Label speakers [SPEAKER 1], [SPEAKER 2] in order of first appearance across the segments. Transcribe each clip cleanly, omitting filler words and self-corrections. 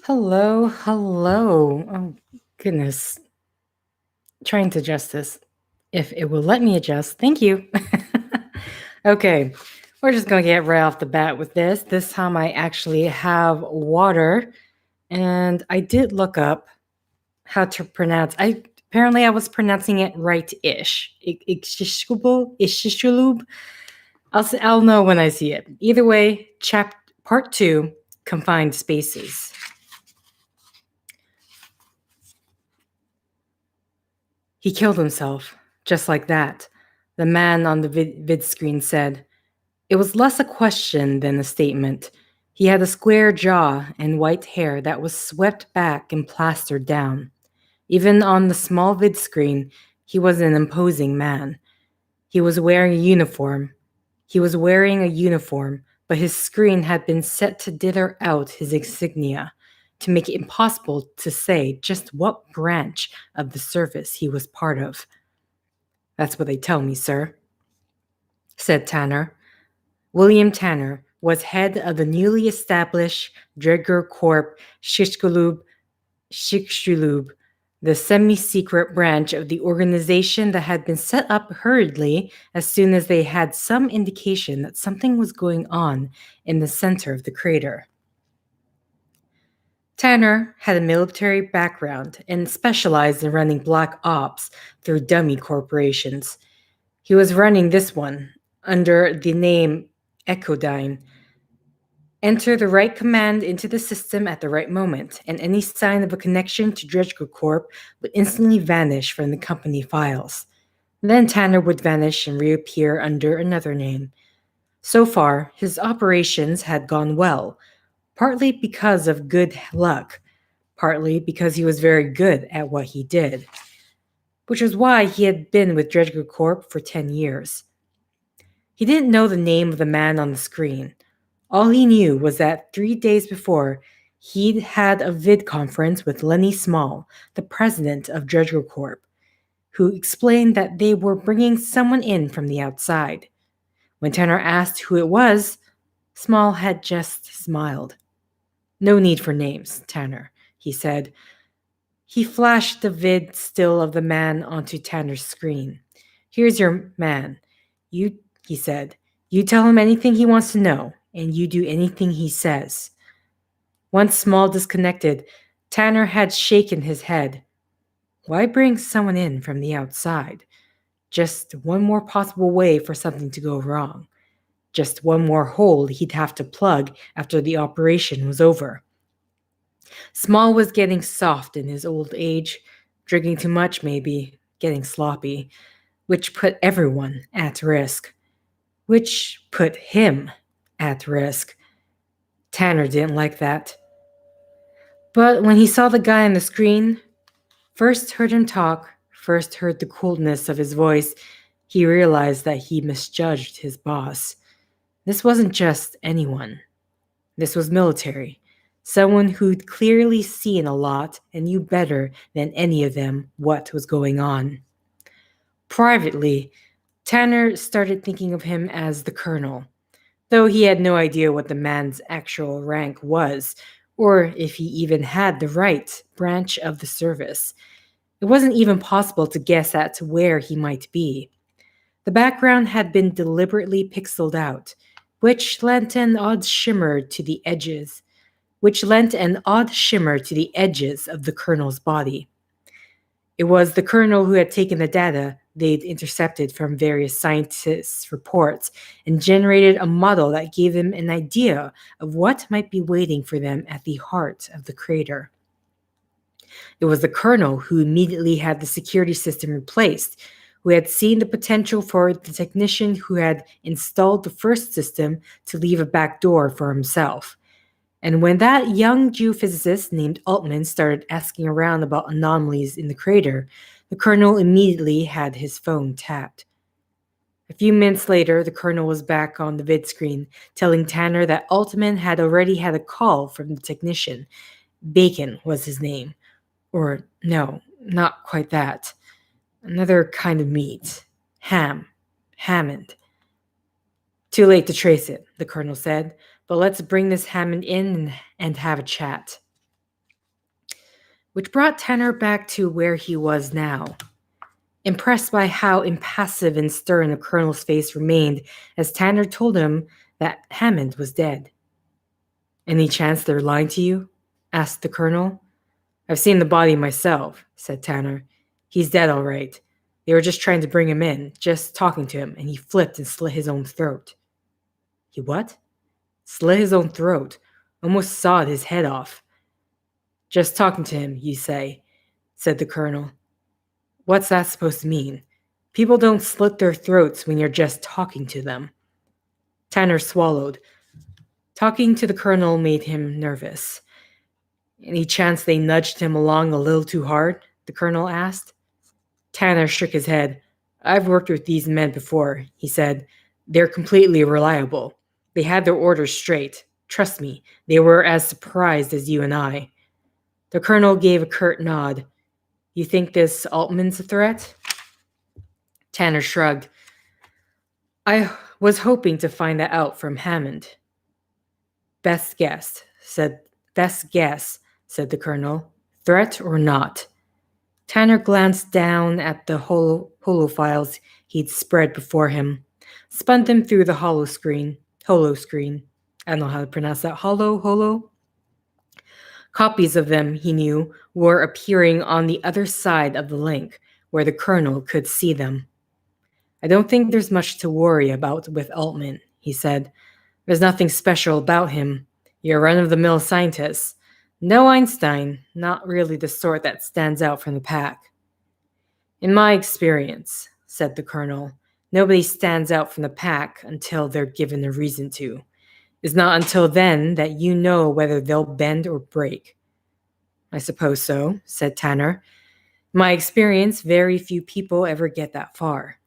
[SPEAKER 1] Hello, hello. Oh, goodness. Trying to adjust this. If it will let me adjust, thank you. Okay, we're just going to get right off the bat with this. This time I actually have water, and I did look up how to pronounce. I was pronouncing it right-ish. Ishishulub. I'll know when I see it. Either way, part 2, confined spaces. He killed himself, just like that, the man on the vid screen said. It was less a question than a statement. He had a square jaw and white hair that was swept back and plastered down. Even on the small vid screen, he was an imposing man. He was wearing a uniform. But his screen had been set to dither out his insignia, to make it impossible to say just what branch of the service he was part of. That's what they tell me, sir, said Tanner. William Tanner was head of the newly established Dregger Corp Shishkulub, the semi-secret branch of the organization that had been set up hurriedly as soon as they had some indication that something was going on in the center of the crater. Tanner had a military background and specialized in running black ops through dummy corporations. He was running this one under the name Echodyne. Enter the right command into the system at the right moment, and any sign of a connection to Dredger Corp would instantly vanish from the company files. Then Tanner would vanish and reappear under another name. So far, his operations had gone well, partly because of good luck, partly because he was very good at what he did, which was why he had been with Dredger Corp for 10 years. He didn't know the name of the man on the screen. All he knew was that 3 days before, he'd had a vid conference with Lenny Small, the president of Dredger Corp, who explained that they were bringing someone in from the outside. When Tanner asked who it was, Small had just smiled. No need for names, Tanner, he said. He flashed the vid still of the man onto Tanner's screen. Here's your man. He said. You tell him anything he wants to know, and you do anything he says. Once Small disconnected, Tanner had shaken his head. Why bring someone in from the outside? Just one more possible way for something to go wrong. Just one more hole he'd have to plug after the operation was over. Small was getting soft in his old age, drinking too much maybe, getting sloppy, which put everyone at risk. Which put him at risk. Tanner didn't like that. But when he saw the guy on the screen, first heard him talk, first heard the coolness of his voice, he realized that he misjudged his boss. This wasn't just anyone. This was military. Someone who'd clearly seen a lot and knew better than any of them what was going on. Privately, Tanner started thinking of him as the colonel, though he had no idea what the man's actual rank was, or if he even had the right branch of the service. It wasn't even possible to guess at where he might be. The background had been deliberately pixeled out, which lent an odd shimmer to the edges of the colonel's body. It was the colonel who had taken the data they'd intercepted from various scientists' reports and generated a model that gave them an idea of what might be waiting for them at the heart of the crater. It was the colonel who immediately had the security system replaced, who had seen the potential for the technician who had installed the first system to leave a back door for himself. And when that young geophysicist named Altman started asking around about anomalies in the crater, the colonel immediately had his phone tapped. A few minutes later, the colonel was back on the vid screen, telling Tanner that Altman had already had a call from the technician. Bacon was his name. Or, no, not quite that. Another kind of meat. Hammond. Too late to trace it, the colonel said, but let's bring this Hammond in and have a chat. which brought Tanner back to where he was now, impressed by how impassive and stern the colonel's face remained as Tanner told him that Hammond was dead. Any chance they're lying to you? Asked the colonel. I've seen the body myself, said Tanner. He's dead all right. They were just trying to bring him in, just talking to him, and he flipped and slit his own throat. He what? Slit his own throat. Almost sawed his head off. Just talking to him, you say, said the colonel. What's that supposed to mean? People don't slit their throats when you're just talking to them. Tanner swallowed. Talking to the colonel made him nervous. Any chance they nudged him along a little too hard? The colonel asked. Tanner shook his head. I've worked with these men before, he said. They're completely reliable. They had their orders straight. Trust me, they were as surprised as you and I. The colonel gave a curt nod. You think this Altman's a threat? Tanner shrugged. I was hoping to find that out from Hammond. Best guess, said the colonel. Threat or not? Tanner glanced down at the holo files he'd spread before him, spun them through the holo screen. I don't know how to pronounce that. Holo? Copies of them, he knew, were appearing on the other side of the link, where the colonel could see them. I don't think there's much to worry about with Altman, he said. There's nothing special about him. You're a run-of-the-mill scientist. No Einstein, not really the sort that stands out from the pack. In my experience, said the colonel, nobody stands out from the pack until they're given a reason to. It's not until then that you know whether they'll bend or break. I suppose so, said Tanner. In my experience, very few people ever get that far.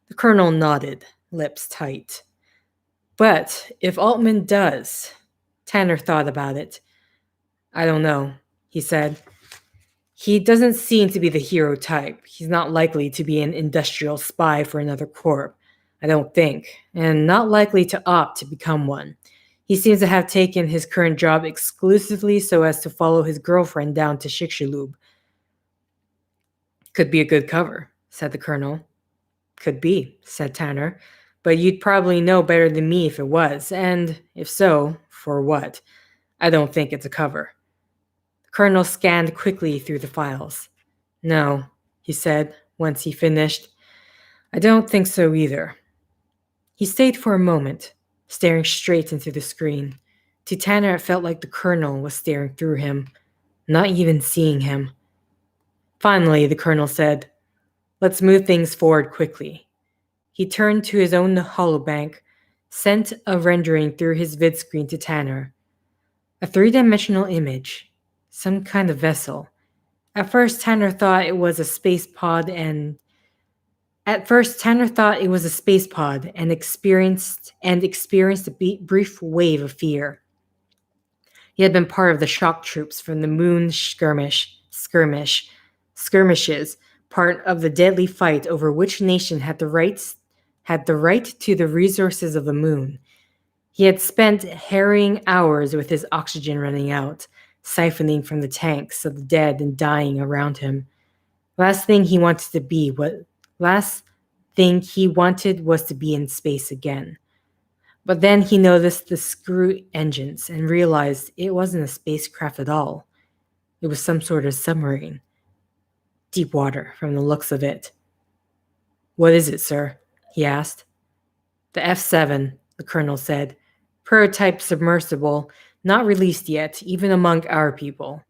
[SPEAKER 1] The colonel nodded, lips tight. But if Altman does, Tanner thought about it. I don't know, he said. He doesn't seem to be the hero type. He's not likely to be an industrial spy for another corp, I don't think, and not likely to opt to become one. He seems to have taken his current job exclusively so as to follow his girlfriend down to Chicxulub. Could be a good cover, said the colonel. Could be, said Tanner, but you'd probably know better than me if it was, and if so, for what? I don't think it's a cover. The colonel scanned quickly through the files. No, he said, once he finished. I don't think so either. He stayed for a moment, staring straight into the screen. To Tanner, it felt like the colonel was staring through him, not even seeing him. Finally, the colonel said, Let's move things forward quickly. He turned to his own holobank, sent a rendering through his vid screen to Tanner. A three-dimensional image, some kind of vessel. At first, Tanner thought it was a space pod and experienced a brief wave of fear. He had been part of the shock troops from the moon skirmishes, part of the deadly fight over which nation had the right to the resources of the moon. He had spent harrying hours with his oxygen running out, siphoning from the tanks of the dead and dying around him. Last thing he wanted was to be in space again. But then he noticed the screw engines and realized it wasn't a spacecraft at all. It was some sort of submarine. Deep water, from the looks of it. What is it, sir? He asked. The F-7, the colonel said. Prototype submersible, not released yet, even among our people.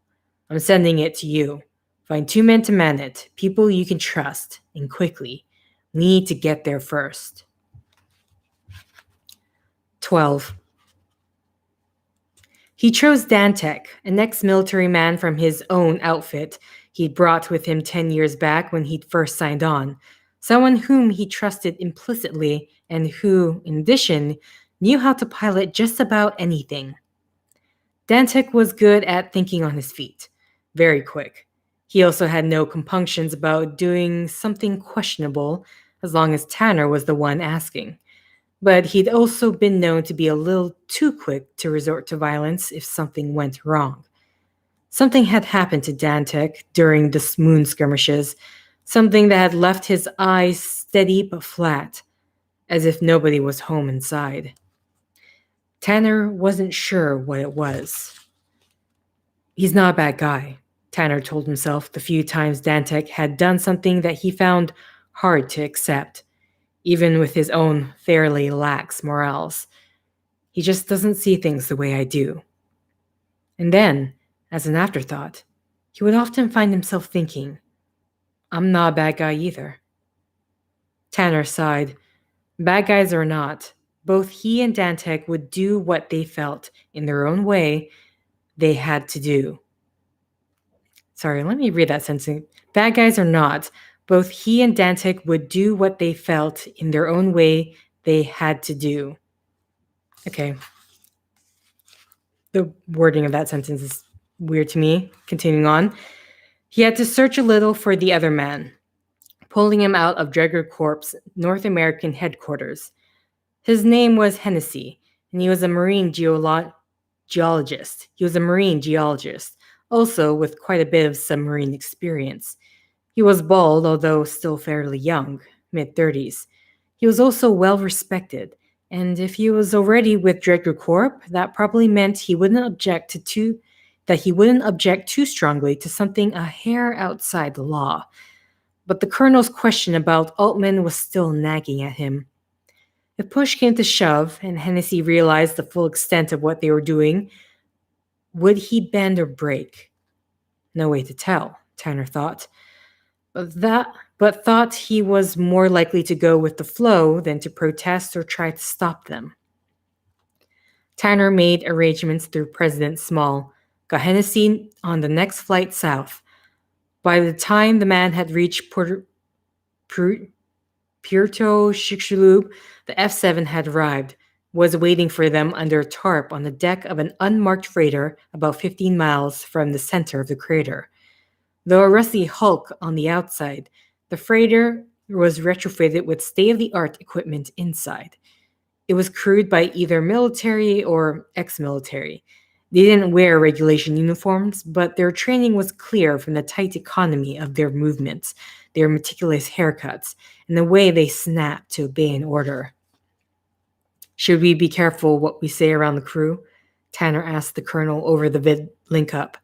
[SPEAKER 1] I'm sending it to you. Find 2 men to man it, people you can trust, and quickly. We need to get there first. 12. He chose Dantek, an ex-military man from his own outfit he'd brought with him 10 years back when he'd first signed on, someone whom he trusted implicitly and who, in addition, knew how to pilot just about anything. Dantek was good at thinking on his feet, very quick. He also had no compunctions about doing something questionable as long as Tanner was the one asking. But he'd also been known to be a little too quick to resort to violence if something went wrong. Something had happened to Dantek during the moon skirmishes, something that had left his eyes steady but flat, as if nobody was home inside. Tanner wasn't sure what it was. He's not a bad guy, Tanner told himself the few times Dantek had done something that he found hard to accept, even with his own fairly lax morals. He just doesn't see things the way I do. And then, as an afterthought, he would often find himself thinking, I'm not a bad guy either. Tanner sighed. Bad guys or not, both he and Dantek would do what they felt in their own way they had to do. Sorry, let me read that sentence. Bad guys or not, both he and Dantek would do what they felt in their own way they had to do. Okay. The wording of that sentence is weird to me. Continuing on. He had to search a little for the other man, pulling him out of Dreger Corp's North American headquarters. His name was Hennessy, and he was a marine geologist. Also with quite a bit of submarine experience. He was bald, although still fairly young, mid-30s. He was also well respected, and if he was already with Dreger Corp, that probably meant he wouldn't object too strongly to something a hair outside the law. But the colonel's question about Altman was still nagging at him. If push came to shove and Hennessy realized the full extent of what they were doing, would he bend or break? No way to tell, Tanner thought. But thought he was more likely to go with the flow than to protest or try to stop them. Tanner made arrangements through President Small, got Hennessy on the next flight south. By the time the man had reached Puerto Chicxulub, the F-7 had arrived, was waiting for them under a tarp on the deck of an unmarked freighter about 15 miles from the center of the crater. Though a rusty hulk on the outside, the freighter was retrofitted with state-of-the-art equipment inside. It was crewed by either military or ex-military. They didn't wear regulation uniforms, but their training was clear from the tight economy of their movements, their meticulous haircuts, and the way they snapped to obey an order. Should we be careful what we say around the crew? Tanner asked the colonel over the vid link-up.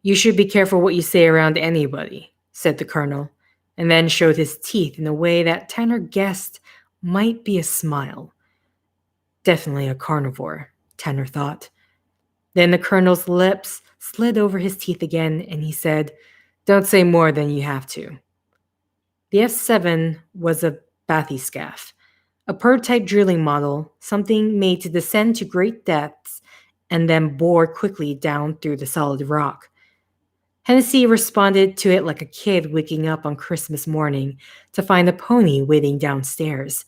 [SPEAKER 1] You should be careful what you say around anybody, said the colonel, and then showed his teeth in a way that Tanner guessed might be a smile. Definitely a carnivore, Tanner thought. Then the colonel's lips slid over his teeth again, and he said, Don't say more than you have to. The F-7 was a bathyscaphe, a prototype drilling model, something made to descend to great depths and then bore quickly down through the solid rock. Hennessy responded to it like a kid waking up on Christmas morning to find a pony waiting downstairs.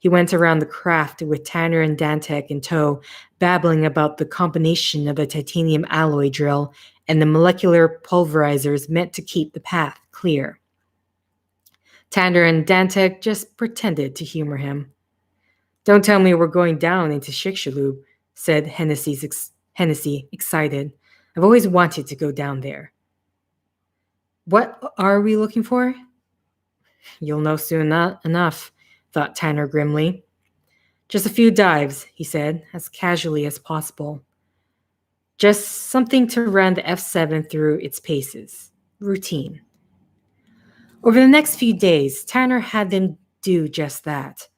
[SPEAKER 1] He went around the craft with Tanner and Dantek in tow, babbling about the combination of the titanium alloy drill and the molecular pulverizers meant to keep the path clear. Tanner and Dantek just pretended to humor him. Don't tell me we're going down into Chicxulub, said Hennessy, excited. I've always wanted to go down there. What are we looking for? You'll know soon enough, thought Tanner grimly. Just a few dives, he said, as casually as possible. Just something to run the F-7 through its paces. Routine. Over the next few days, Tanner had them do just that.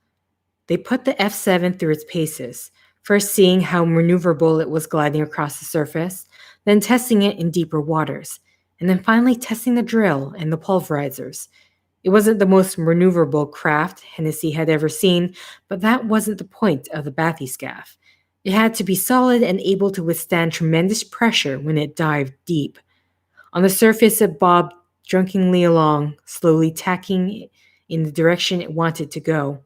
[SPEAKER 1] They put the F-7 through its paces, first seeing how maneuverable it was gliding across the surface, then testing it in deeper waters, and then finally testing the drill and the pulverizers. It wasn't the most maneuverable craft Hennessy had ever seen, but that wasn't the point of the bathyscaphe. It had to be solid and able to withstand tremendous pressure when it dived deep. On the surface, it bobbed drunkenly along, slowly tacking in the direction it wanted to go.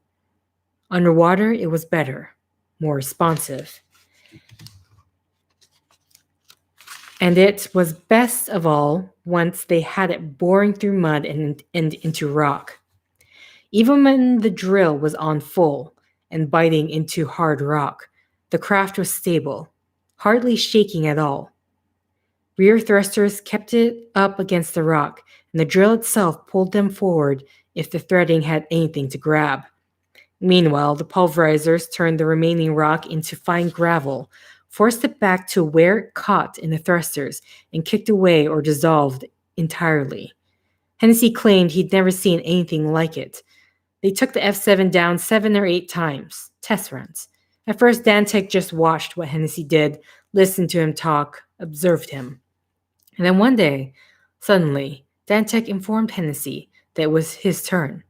[SPEAKER 1] Underwater, it was better, more responsive. And it was best of all once they had it boring through mud and into rock. Even when the drill was on full and biting into hard rock, the craft was stable, hardly shaking at all. Rear thrusters kept it up against the rock, and the drill itself pulled them forward if the threading had anything to grab. Meanwhile, the pulverizers turned the remaining rock into fine gravel, forced it back to where it caught in the thrusters, and kicked away or dissolved entirely. Hennessy claimed he'd never seen anything like it. They took the F7 down 7 or 8 times, test runs. At first, Dantec just watched what Hennessy did, listened to him talk, observed him. And then one day, suddenly, Dantec informed Hennessy that it was his turn.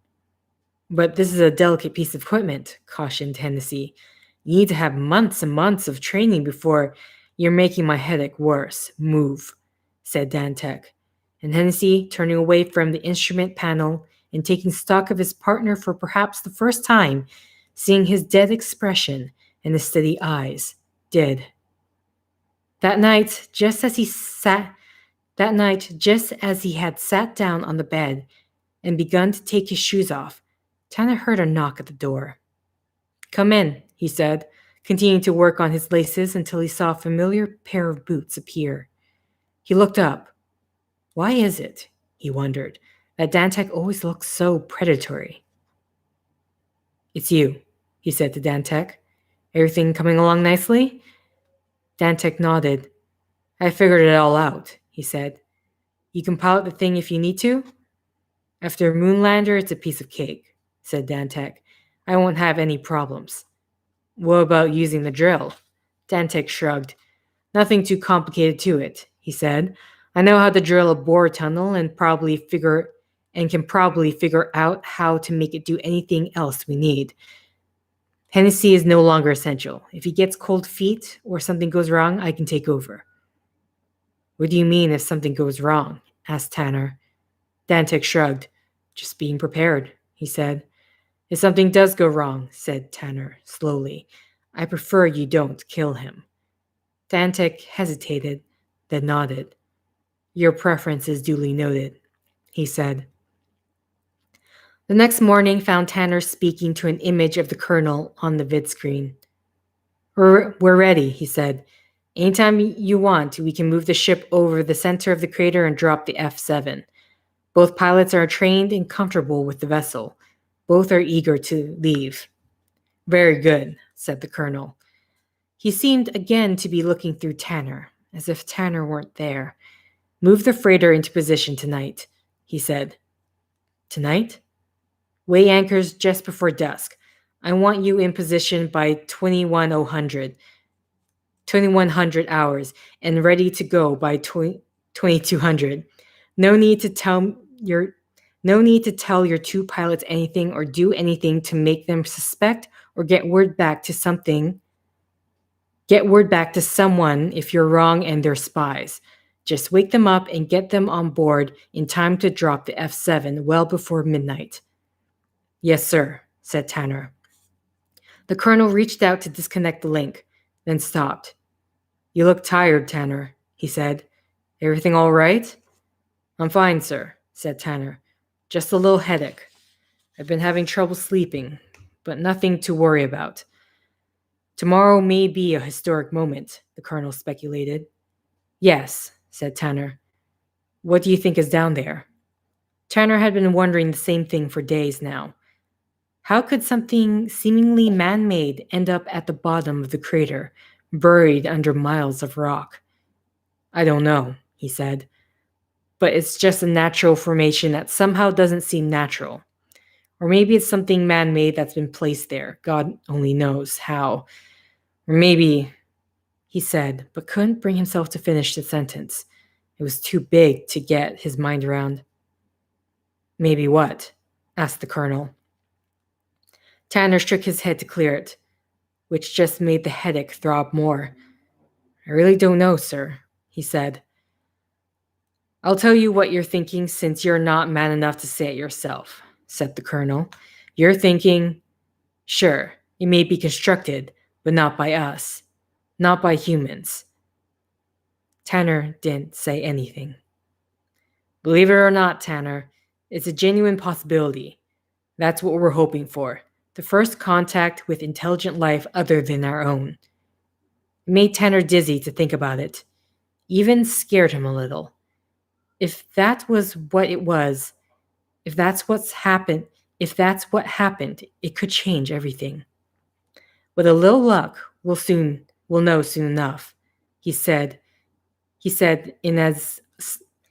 [SPEAKER 1] But this is a delicate piece of equipment, cautioned Hennessy. You need to have months and months of training before you're making my headache worse. Move, said Dantec. And Hennessy, turning away from the instrument panel and taking stock of his partner for perhaps the first time, seeing his dead expression and his steady eyes, did. That night, just as he had sat down on the bed and begun to take his shoes off, Tanner heard a knock at the door. Come in, he said, continuing to work on his laces until he saw a familiar pair of boots appear. He looked up. Why is it, he wondered, that Dantec always looks so predatory? It's you, he said to Dantec. Everything coming along nicely? Dantec nodded. I figured it all out, he said. You can pilot the thing if you need to? After a Moonlander, it's a piece of cake, said Dantec. I won't have any problems. What about using the drill? Dantec shrugged. Nothing too complicated to it, he said. I know how to drill a bore tunnel and can probably figure out how to make it do anything else we need. Hennessy is no longer essential. If he gets cold feet or something goes wrong, I can take over. What do you mean if something goes wrong? Asked Tanner. Dantec shrugged. Just being prepared, he said. If something does go wrong, said Tanner slowly, I prefer you don't kill him. Dantec hesitated, then nodded. Your preference is duly noted, he said. The next morning found Tanner speaking to an image of the colonel on the vid screen. We're ready, he said. Anytime you want, we can move the ship over the center of the crater and drop the F7. Both pilots are trained and comfortable with the vessel. Both are eager to leave. Very good, said the colonel. He seemed again to be looking through Tanner, as if Tanner weren't there. Move the freighter into position tonight, he said. Tonight? Weigh anchors just before dusk. I want you in position by 2100 hours and ready to go by 2200. No need to tell your two pilots anything or do anything to make them suspect or get word back to someone if you're wrong and they're spies. Just wake them up and get them on board in time to drop the F7 well before midnight. Yes, sir, said Tanner. The colonel reached out to disconnect the link, then stopped. You look tired, Tanner, he said. Everything all right? I'm fine, sir, said Tanner. Just a little headache. I've been having trouble sleeping, but nothing to worry about. Tomorrow may be a historic moment, the colonel speculated. Yes, said Tanner. What do you think is down there? Tanner had been wondering the same thing for days now. How could something seemingly man-made end up at the bottom of the crater, buried under miles of rock? I don't know, he said. But it's just a natural formation that somehow doesn't seem natural. Or maybe it's something man-made that's been placed there. God only knows how. Or maybe, he said, but couldn't bring himself to finish the sentence. It was too big to get his mind around. Maybe what? Asked the colonel. Tanner shook his head to clear it, which just made the headache throb more. I really don't know, sir, he said. I'll tell you what you're thinking since you're not man enough to say it yourself, said the colonel. You're thinking, sure, it may be constructed, but not by us, not by humans. Tanner didn't say anything. Believe it or not, Tanner, it's a genuine possibility. That's what we're hoping for. The first contact with intelligent life other than our own. It made Tanner dizzy to think about it. even scared him a little. If that was what it was, if that's what's happened, if that's what happened, it could change everything. With a little luck, we'll know soon enough, he said. He said in as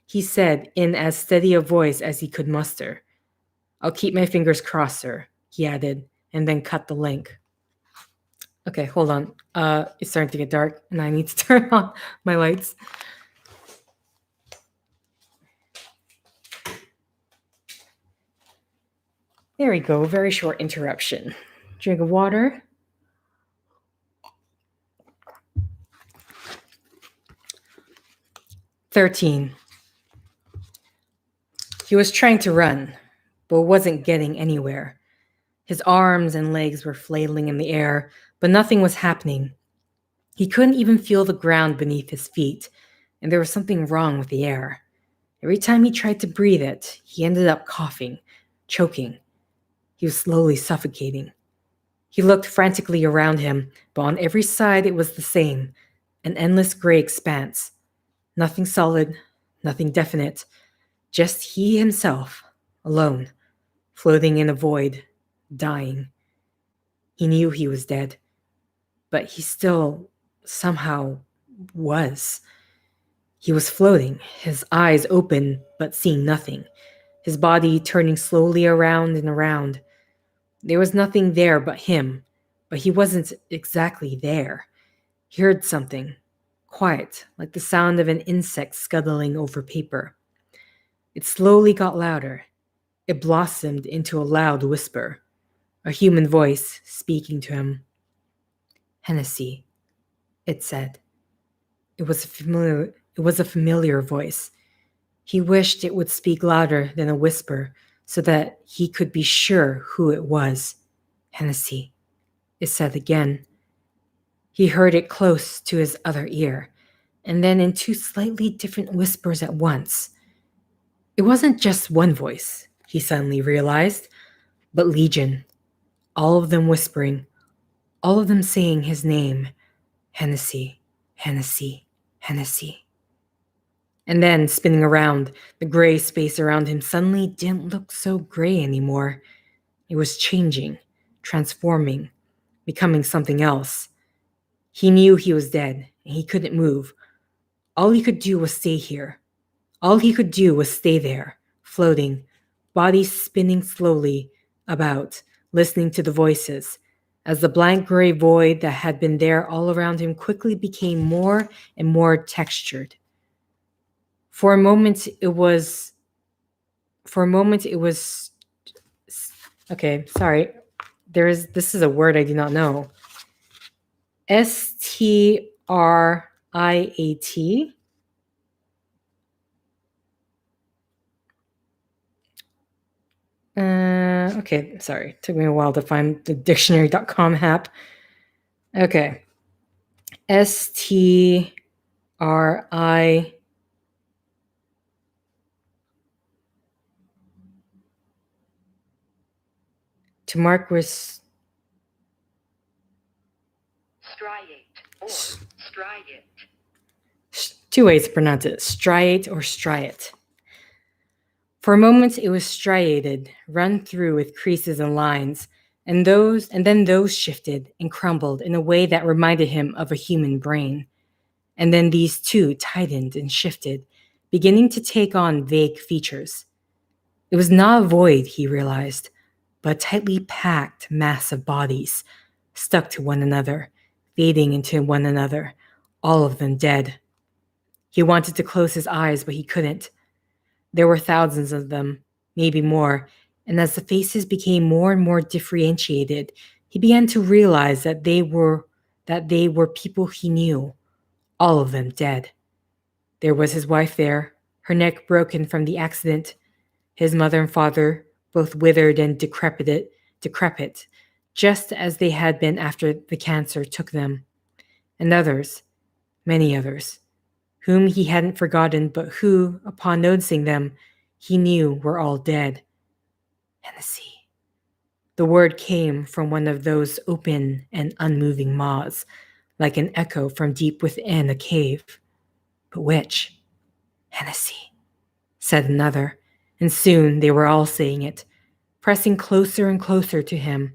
[SPEAKER 1] he said in as steady a voice as he could muster. I'll keep my fingers crossed, sir, he added, and then cut the link. Okay, hold on. It's starting to get dark, and I need to turn on my lights. There we go. Very short interruption. Drink of water. "13. He was trying to run, but wasn't getting anywhere. His arms and legs were flailing in the air, but nothing was happening. He couldn't even feel the ground beneath his feet, and there was something wrong with the air. Every time he tried to breathe it, he ended up coughing, choking. He was slowly suffocating. He looked frantically around him, but on every side it was the same, an endless gray expanse. Nothing solid, nothing definite, just he himself, alone, floating in a void, dying. He knew he was dead, but he still somehow was. He was floating, his eyes open but seeing nothing, his body turning slowly around and around. There was nothing there but him, but he wasn't exactly there. He heard something, quiet, like the sound of an insect scuttling over paper. It slowly got louder. It blossomed into a loud whisper, a human voice speaking to him. Hennessy, it said. It was a familiar voice. He wished it would speak louder than a whisper so that he could be sure who it was. Hennessy, it said again. He heard it close to his other ear, and then in two slightly different whispers at once. It wasn't just one voice, he suddenly realized, but legion. All of them whispering, all of them saying his name. Hennessy, Hennessy, Hennessy. And then, spinning around, the gray space around him suddenly didn't look so gray anymore. It was changing, transforming, becoming something else. He knew he was dead, and he couldn't move. All he could do was stay here. All he could do was stay there, floating, body spinning slowly about, listening to the voices, as the blank gray void that had been there all around him quickly became more and more textured. For a moment it was okay, sorry. This is a word I do not know. Striat. Okay, sorry. It took me a while to find the dictionary.com app. Okay. STRI. To mark with striate or striate. Two ways to pronounce it, striate or striate. For a moment it was striated, run through with creases and lines, and then those shifted and crumbled in a way that reminded him of a human brain. And then these too tightened and shifted, beginning to take on vague features. It was not a void, he realized, but a tightly packed mass of bodies, stuck to one another, fading into one another, all of them dead. He wanted to close his eyes, but he couldn't. There were thousands of them, maybe more, and as the faces became more and more differentiated, he began to realize that they were people he knew, all of them dead. There was his wife there, her neck broken from the accident, his mother and father, both withered and decrepit, just as they had been after the cancer took them, and others, many others, whom he hadn't forgotten, but who, upon noticing them, he knew were all dead. Hennessy. The word came from one of those open and unmoving maws, like an echo from deep within a cave. But which? Hennessy, said another, and soon they were all saying it, pressing closer and closer to him,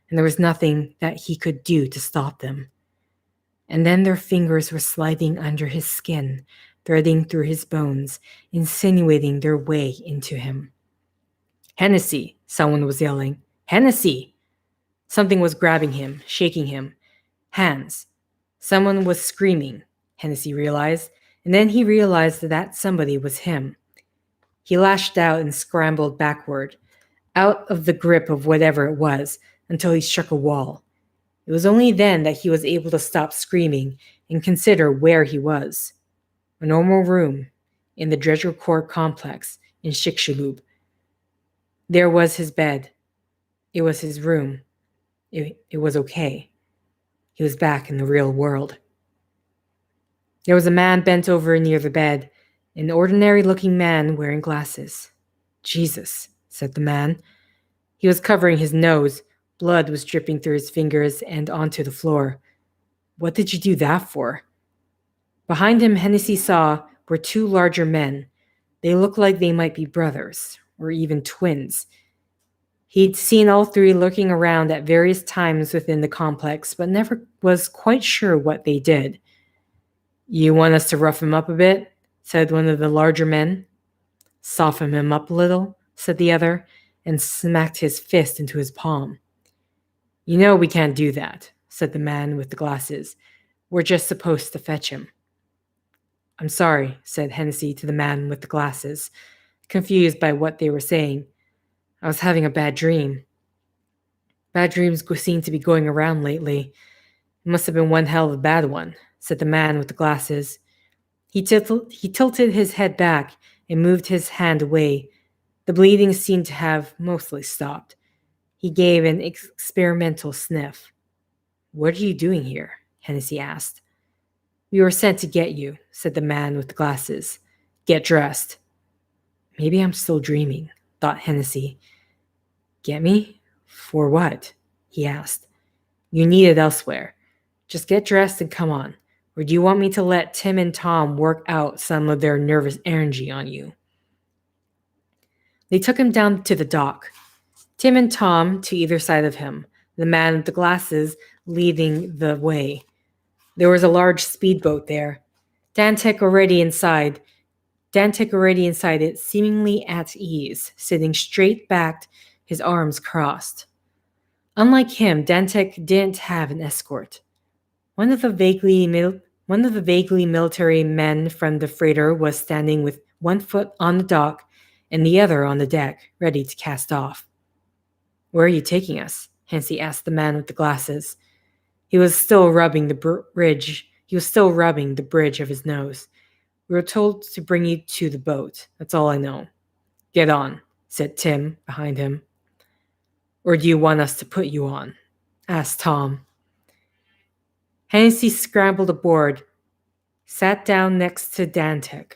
[SPEAKER 1] and there was nothing that he could do to stop them. And then their fingers were sliding under his skin, threading through his bones, insinuating their way into him. Hennessy, someone was yelling. Hennessy! Something was grabbing him, shaking him. Hands. Someone was screaming, Hennessy realized, and then he realized that somebody was him. He lashed out and scrambled backward, out of the grip of whatever it was, until he struck a wall. It was only then that he was able to stop screaming and consider where he was. A normal room in the Dredger Court complex in Chicxulub. There was his bed. It was his room. It was okay. He was back in the real world. There was a man bent over near the bed, an ordinary-looking man wearing glasses. Jesus, said the man. He was covering his nose. Blood was dripping through his fingers and onto the floor. What did you do that for? Behind him, Hennessy saw were two larger men. They looked like they might be brothers, or even twins. He'd seen all three lurking around at various times within the complex, but never was quite sure what they did. You want us to rough him up a bit? Said one of the larger men. Soften him up a little, said the other, and smacked his fist into his palm. You know we can't do that, said the man with the glasses. We're just supposed to fetch him. I'm sorry, said Hennessy to the man with the glasses, confused by what they were saying. I was having a bad dream. Bad dreams seem to be going around lately. It must have been one hell of a bad one, said the man with the glasses. He tilted his head back and moved his hand away. The bleeding seemed to have mostly stopped. He gave an experimental sniff. What are you doing here? Hennessy asked. We were sent to get you, said the man with the glasses. Get dressed. Maybe I'm still dreaming, thought Hennessy. Get me? For what? He asked. You're needed elsewhere. Just get dressed and come on. Or do you want me to let Tim and Tom work out some of their nervous energy on you? They took him down to the dock. Tim and Tom to either side of him, the man with the glasses leading the way. There was a large speedboat there. Dantek already inside it, seemingly at ease, sitting straight-backed, his arms crossed. Unlike him, Dantek didn't have an escort. One of the vaguely military men from the freighter was standing with one foot on the dock and the other on the deck, ready to cast off. Where are you taking us? Hennessy asked the man with the glasses. He was still rubbing the bridge of his nose. We were told to bring you to the boat. That's all I know. Get on, said Tim behind him. Or do you want us to put you on? Asked Tom. Hennessy scrambled aboard, sat down next to Dantek.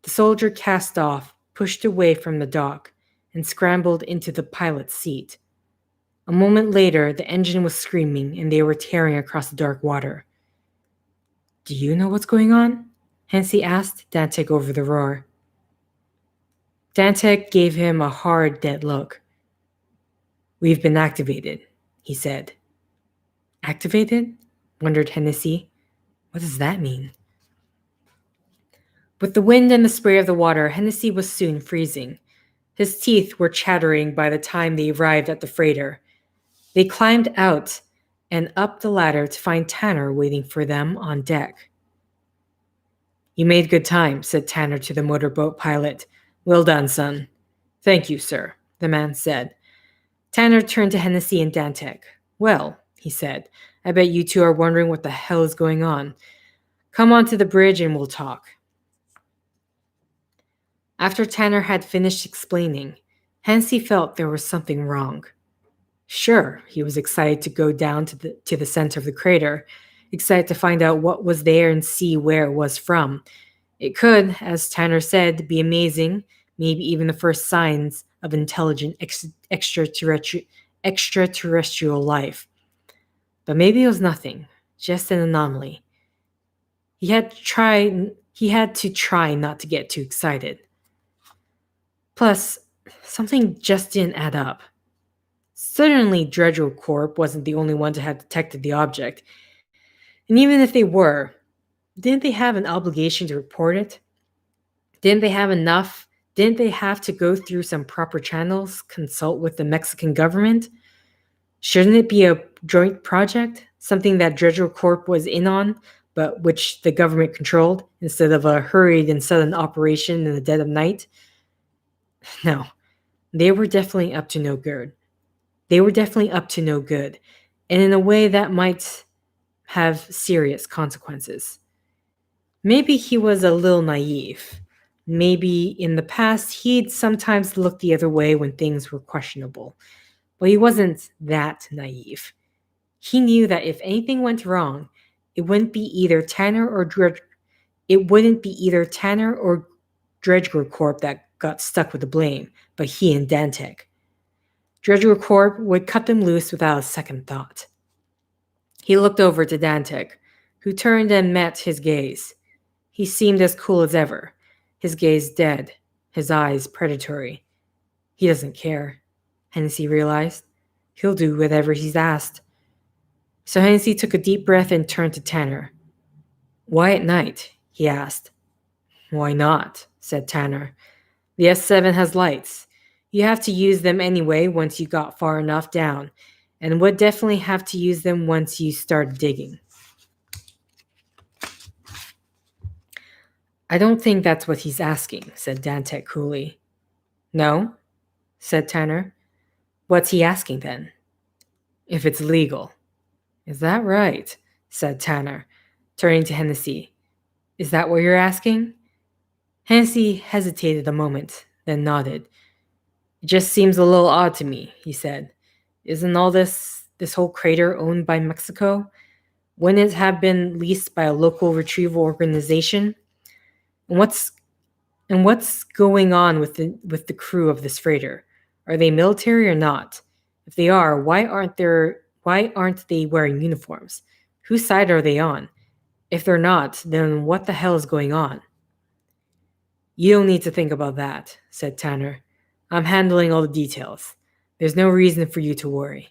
[SPEAKER 1] The soldier cast off, pushed away from the dock, and scrambled into the pilot's seat. A moment later, the engine was screaming and they were tearing across the dark water. Do you know what's going on? Hennessy asked Dantek over the roar. Dantek gave him a hard, dead look. We've been activated, he said. Activated? Wondered Hennessy. What does that mean? With the wind and the spray of the water, Hennessy was soon freezing. His teeth were chattering by the time they arrived at the freighter. They climbed out and up the ladder to find Tanner waiting for them on deck. You made good time, said Tanner to the motorboat pilot. Well done, son. Thank you, sir, the man said. Tanner turned to Hennessy and Dantek. Well, he said, I bet you two are wondering what the hell is going on. Come onto the bridge and we'll talk. After Tanner had finished explaining, Hennessy felt there was something wrong. Sure, he was excited to go down to the center of the crater, excited to find out what was there and see where it was from. It could, as Tanner said, be amazing, maybe even the first signs of intelligent extraterrestrial life. But maybe it was nothing, just an anomaly. He had to try not to get too excited. Plus, something just didn't add up. Certainly, Dredger Corp wasn't the only one to have detected the object. And even if they were, didn't they have an obligation to report it? Didn't they have enough? Didn't they have to go through some proper channels, consult with the Mexican government? Shouldn't it be a joint project? Something that Dredger Corp was in on, but which the government controlled, instead of a hurried and sudden operation in the dead of night? No, they were definitely up to no good. They were definitely up to no good, and in a way that might have serious consequences. Maybe he was a little naive. Maybe in the past he'd sometimes looked the other way when things were questionable. But he wasn't that naive. He knew that if anything went wrong, it wouldn't be either Tanner or Dredger Corp that got stuck with the blame, but he and Dantec. Dredger Corp would cut them loose without a second thought. He looked over to Dantec, who turned and met his gaze. He seemed as cool as ever, his gaze dead, his eyes predatory. He doesn't care, Hennessy realized. He'll do whatever he's asked. So Hennessy took a deep breath and turned to Tanner. Why at night? He asked. Why not? Said Tanner. The S7 has lights. You have to use them anyway once you got far enough down, and would definitely have to use them once you start digging. I don't think that's what he's asking, said Dantec coolly. No? Said Tanner. What's he asking then? If it's legal. Is that right? Said Tanner, turning to Hennessy. Is that what you're asking? Hennessy hesitated a moment, then nodded. It just seems a little odd to me, he said. Isn't all this whole crater owned by Mexico? Wouldn't it have been leased by a local retrieval organization? And what's going on with the crew of this freighter? Are they military or not? If they are, why aren't they wearing uniforms? Whose side are they on? If they're not, then what the hell is going on? You don't need to think about that, said Tanner. I'm handling all the details. There's no reason for you to worry.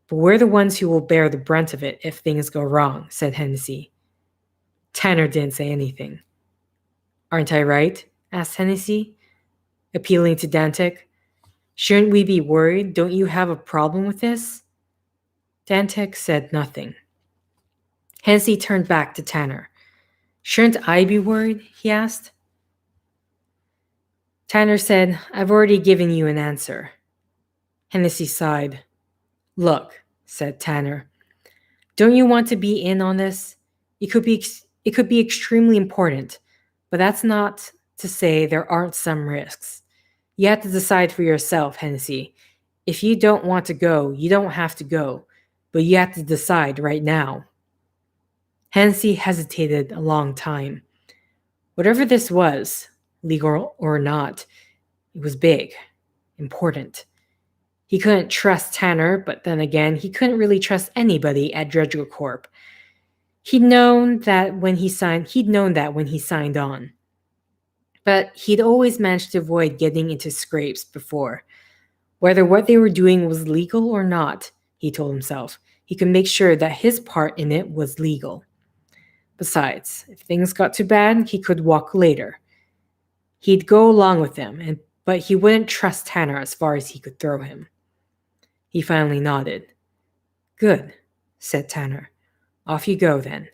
[SPEAKER 1] But we're the ones who will bear the brunt of it if things go wrong, said Hennessy. Tanner didn't say anything. Aren't I right? Asked Hennessy, appealing to Dantec. Shouldn't we be worried? Don't you have a problem with this? Dantec said nothing. Hennessy turned back to Tanner. Shouldn't I be worried? He asked. Tanner said, I've already given you an answer. Hennessy sighed. Look, said Tanner, don't you want to be in on this? It could be extremely important, but that's not to say there aren't some risks. You have to decide for yourself, Hennessy. If you don't want to go, you don't have to go, but you have to decide right now. Hennessy hesitated a long time. Whatever this was, legal or not, it was big, important. He couldn't trust Tanner, but then again, he couldn't really trust anybody at Dredger Corp. He'd known that when he signed on. But he'd always managed to avoid getting into scrapes before. Whether what they were doing was legal or not, he told himself, he could make sure that his part in it was legal. Besides, if things got too bad, he could walk later. He'd go along with them, but he wouldn't trust Tanner as far as he could throw him. He finally nodded. Good, said Tanner. Off you go then,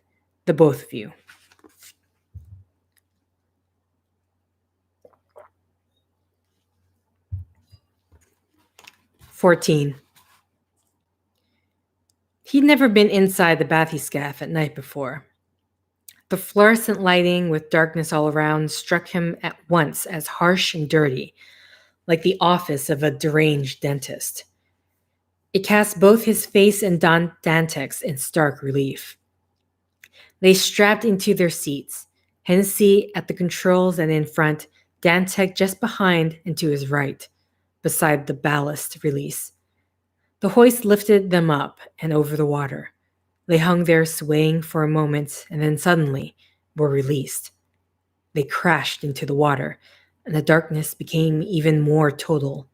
[SPEAKER 1] the both of you. "14. He'd never been inside the bathyscaphe at night before. The fluorescent lighting with darkness all around struck him at once as harsh and dirty, like the office of a deranged dentist. It cast both his face and Dantec's in stark relief. They strapped into their seats, Hennessy at the controls and in front, Dantec just behind and to his right, beside the ballast release. The hoist lifted them up and over the water. They hung there swaying for a moment and then suddenly were released. They crashed into the water, and the darkness became even more total.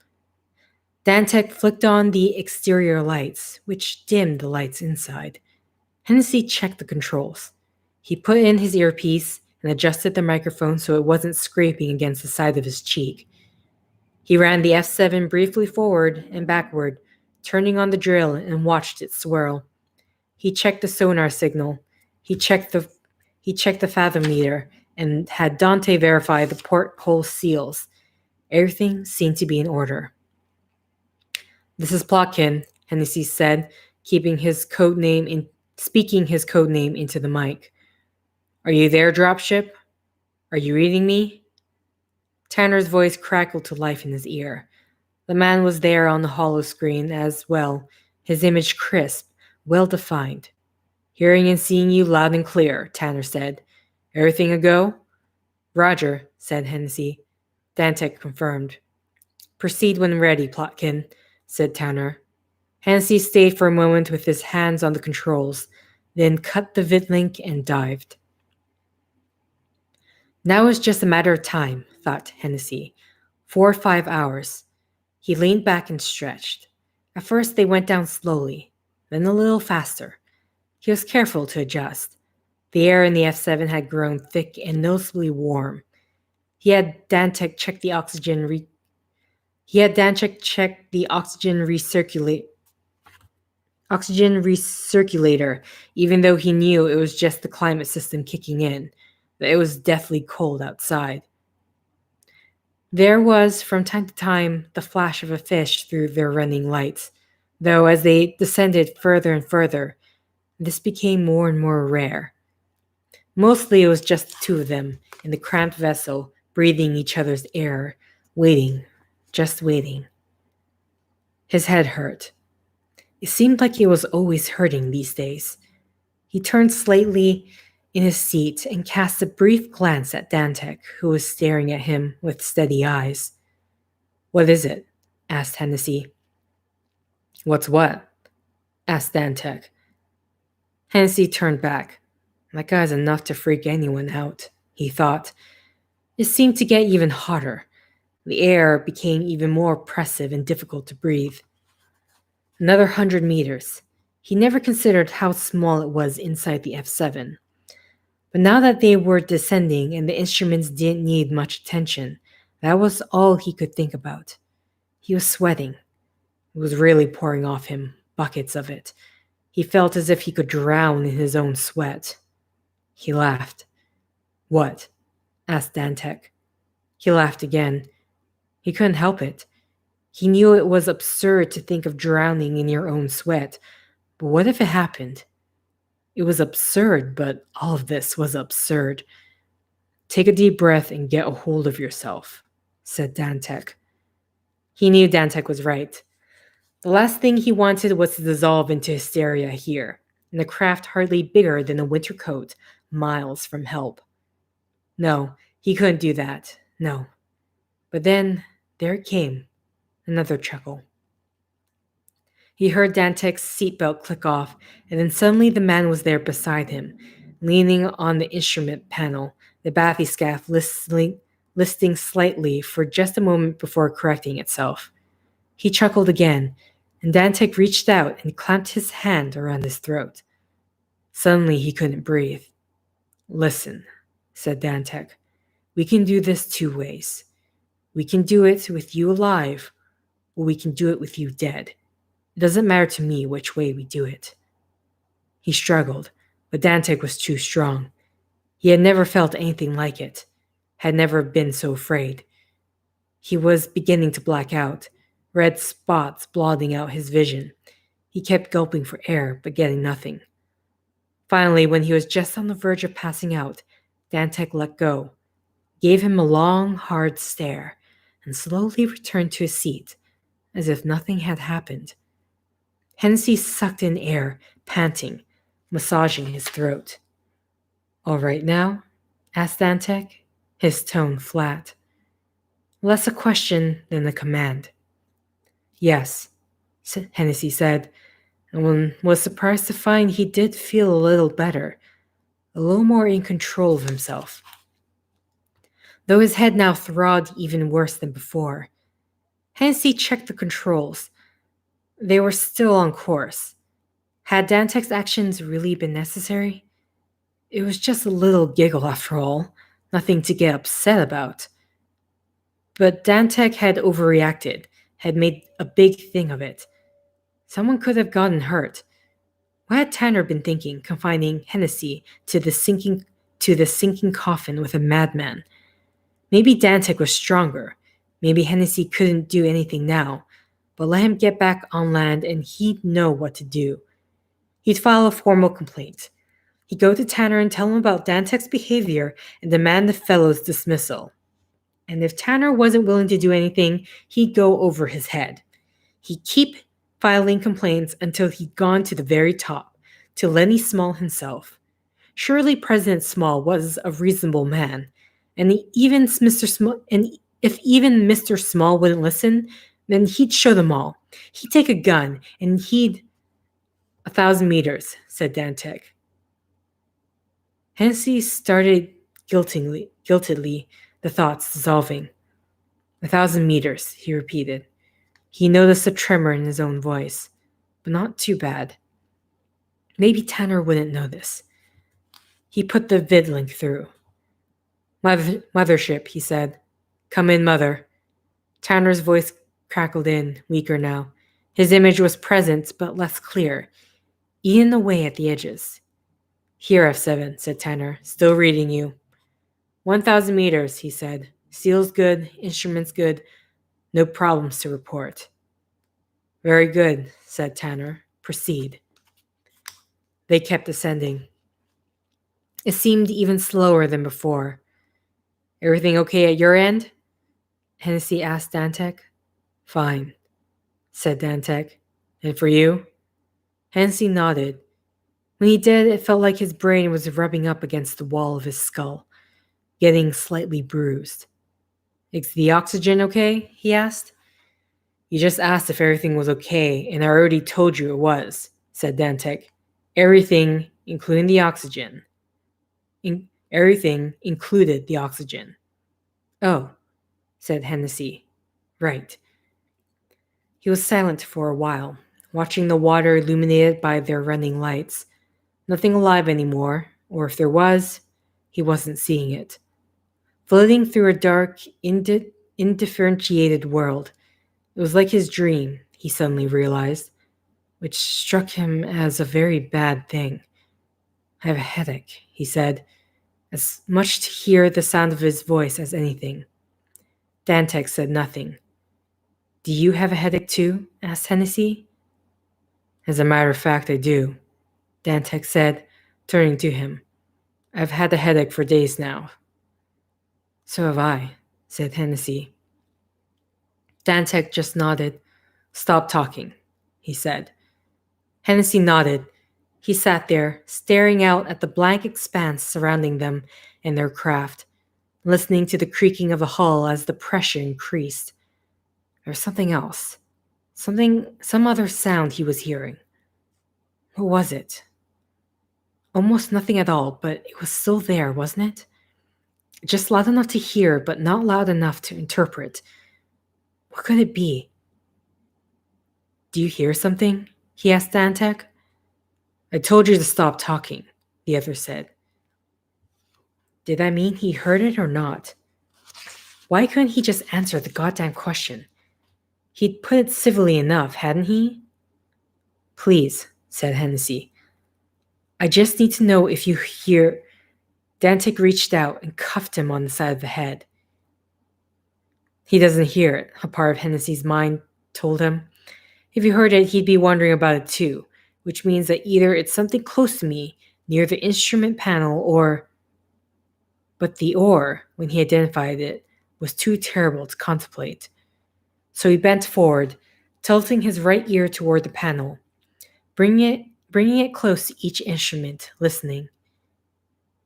[SPEAKER 1] Dantec flicked on the exterior lights, which dimmed the lights inside. Hennessy checked the controls. He put in his earpiece and adjusted the microphone so it wasn't scraping against the side of his cheek. He ran the F7 briefly forward and backward, turning on the drill and watched it swirl. He checked the sonar signal. He checked the fathom meter and had Dante verify the porthole seals. Everything seemed to be in order. "This is Plotkin," Hennessy said, speaking his code name into the mic. "Are you there, dropship? Are you reading me?" Tanner's voice crackled to life in his ear. The man was there on the hollow screen as well, his image crisp, well-defined. "Hearing and seeing you loud and clear," Tanner said. "Everything a go?" "Roger," said Hennessy. Dantec confirmed. "Proceed when ready, Plotkin," said Tanner. Hennessy stayed for a moment with his hands on the controls, then cut the vidlink and dived. Now was just a matter of time, thought Hennessy. 4 or 5 hours. He leaned back and stretched. At first they went down slowly, then a little faster. He was careful to adjust. The air in the F7 had grown thick and noticeably warm. He had Dantec check the oxygen recirculator, even though he knew it was just the climate system kicking in, that it was deathly cold outside. There was, from time to time, the flash of a fish through their running lights, though as they descended further and further, this became more and more rare. Mostly it was just the two of them in the cramped vessel, breathing each other's air, waiting, just waiting. His head hurt. It seemed like it was always hurting these days. He turned slightly in his seat and cast a brief glance at Dantec, who was staring at him with steady eyes. "What is it?" asked Hennessy. "What's what?" asked Dantec. Hennessy turned back. That guy's enough to freak anyone out, he thought. It seemed to get even hotter. The air became even more oppressive and difficult to breathe. Another 100 meters. He never considered how small it was inside the F7. But now that they were descending and the instruments didn't need much attention, that was all he could think about. He was sweating. It was really pouring off him, buckets of it. He felt as if he could drown in his own sweat. He laughed. "What?" asked Dantec. He laughed again. He couldn't help it. He knew it was absurd to think of drowning in your own sweat, but what if it happened? It was absurd, but all of this was absurd. "Take a deep breath and get a hold of yourself," said Dantec. He knew Dantec was right. The last thing he wanted was to dissolve into hysteria here, in a craft hardly bigger than a winter coat, miles from help. No, he couldn't do that. No. But then, there it came. Another chuckle. He heard Dantec's seatbelt click off, and then suddenly the man was there beside him, leaning on the instrument panel, the bathyscaphe listing slightly for just a moment before correcting itself. He chuckled again, and Dantec reached out and clamped his hand around his throat. Suddenly he couldn't breathe. "Listen," said Dantec. "We can do this 2 ways. We can do it with you alive, or we can do it with you dead. It doesn't matter to me which way we do it." He struggled, but Dantec was too strong. He had never felt anything like it, had never been so afraid. He was beginning to black out, red spots blotting out his vision. He kept gulping for air, but getting nothing. Finally, when he was just on the verge of passing out, Dantec let go, gave him a long, hard stare, and slowly returned to his seat, as if nothing had happened. Hennessy sucked in air, panting, massaging his throat. "All right now?" asked Dantec, his tone flat. Less a question than a command. "Yes," Hennessy said. and one was surprised to find he did feel a little better, a little more in control of himself. Though his head now throbbed even worse than before. Hennessy checked the controls. They were still on course. Had Dantek's actions really been necessary? It was just a little giggle after all, nothing to get upset about. But Dantek had overreacted, had made a big thing of it. Someone could have gotten hurt. What had Tanner been thinking, confining Hennessy to the sinking coffin with a madman? Maybe Dantek was stronger. Maybe Hennessy couldn't do anything now, but let him get back on land and he'd know what to do. He'd file a formal complaint. He'd go to Tanner and tell him about Dantek's behavior and demand the fellow's dismissal. And if Tanner wasn't willing to do anything, he'd go over his head. He'd keep filing complaints until he'd gone to the very top, to Lenny Small himself. Surely President Small was a reasonable man, and if even Mr. Small wouldn't listen, then he'd show them all. He'd take a gun, and he'd... 1,000 meters, said Dantek. Hennessy started guiltily, the thoughts dissolving. 1,000 meters, he repeated. He noticed a tremor in his own voice, but not too bad. Maybe Tanner wouldn't know this. He put the vid link through. Mothership, he said. Come in, Mother. Tanner's voice crackled in, weaker now. His image was present, but less clear, eaten away at the edges. Here, F7, said Tanner, still reading you. 1,000 meters, he said. Seal's good, instruments good, no problems to report. Very good, said Tanner. Proceed. They kept ascending. It seemed even slower than before. Everything okay at your end? Hennessy asked Dantek. Fine, said Dantek. And for you? Hennessy nodded. When he did, it felt like his brain was rubbing up against the wall of his skull, getting slightly bruised. Is the oxygen okay? He asked. You just asked if everything was okay, and I already told you it was, said Dantek. Everything, including the oxygen. Everything included the oxygen. Oh, said Hennessy. Right. He was silent for a while, watching the water illuminated by their running lights. Nothing alive anymore, or if there was, he wasn't seeing it. Floating through a dark, indifferentiated world. It was like his dream, he suddenly realized, which struck him as a very bad thing. I have a headache, he said, as much to hear the sound of his voice as anything. Dantek said nothing. Do you have a headache too? Asked Hennessy. As a matter of fact, I do, Dantek said, turning to him. I've had a headache for days now. So have I, said Hennessy. Dantek just nodded. Stop talking, he said. Hennessy nodded. He sat there, staring out at the blank expanse surrounding them and their craft, listening to the creaking of the hull as the pressure increased. There was something else. Some other sound he was hearing. What was it? Almost nothing at all, but it was still there, wasn't it? Just loud enough to hear, but not loud enough to interpret. What could it be? Do you hear something? He asked Dantek. I told you to stop talking, the other said. Did that mean he heard it or not? Why couldn't he just answer the goddamn question? He'd put it civilly enough, hadn't he? Please, said Hennessy. I just need to know if you hear... Dantek reached out and cuffed him on the side of the head. He doesn't hear it, a part of Hennessy's mind told him. If he heard it, he'd be wondering about it too, which means that either it's something close to me, near the instrument panel, or... But the or, when he identified it, was too terrible to contemplate. So he bent forward, tilting his right ear toward the panel, bringing it close to each instrument, listening.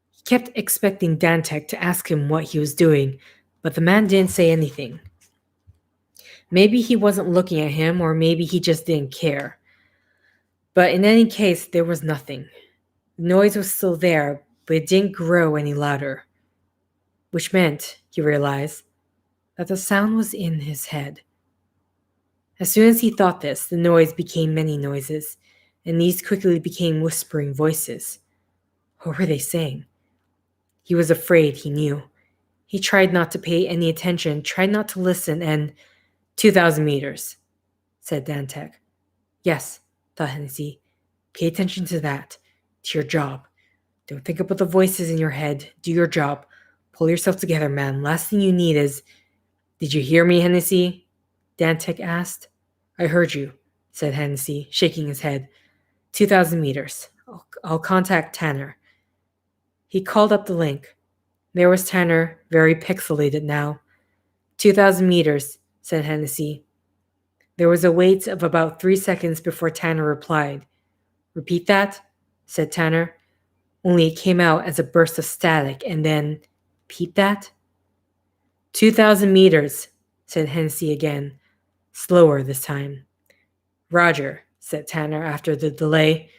[SPEAKER 1] He kept expecting Dantek to ask him what he was doing, but the man didn't say anything. Maybe he wasn't looking at him, or maybe he just didn't care. But in any case, there was nothing. The noise was still there, but it didn't grow any louder, which meant, he realized, that the sound was in his head. As soon as he thought this, the noise became many noises, and these quickly became whispering voices. What were they saying? He was afraid, he knew. He tried not to pay any attention, tried not to listen, and 2,000 meters, said Dantek. Yes, thought Hennessy. Pay attention to that, to your job. Don't think about the voices in your head. Do your job. Pull yourself together, man. Last thing you need is... Did you hear me, Hennessy? Dantek asked. I heard you, said Hennessy, shaking his head. 2,000 meters. I'll contact Tanner. He called up the link. There was Tanner, very pixelated now. 2,000 meters, said Hennessy. There was a wait of about 3 seconds before Tanner replied. Repeat that, said Tanner. Only it came out as a burst of static, and then, repeat that? 2,000 meters, said Hennessy again, slower this time. Roger, said Tanner after the delay.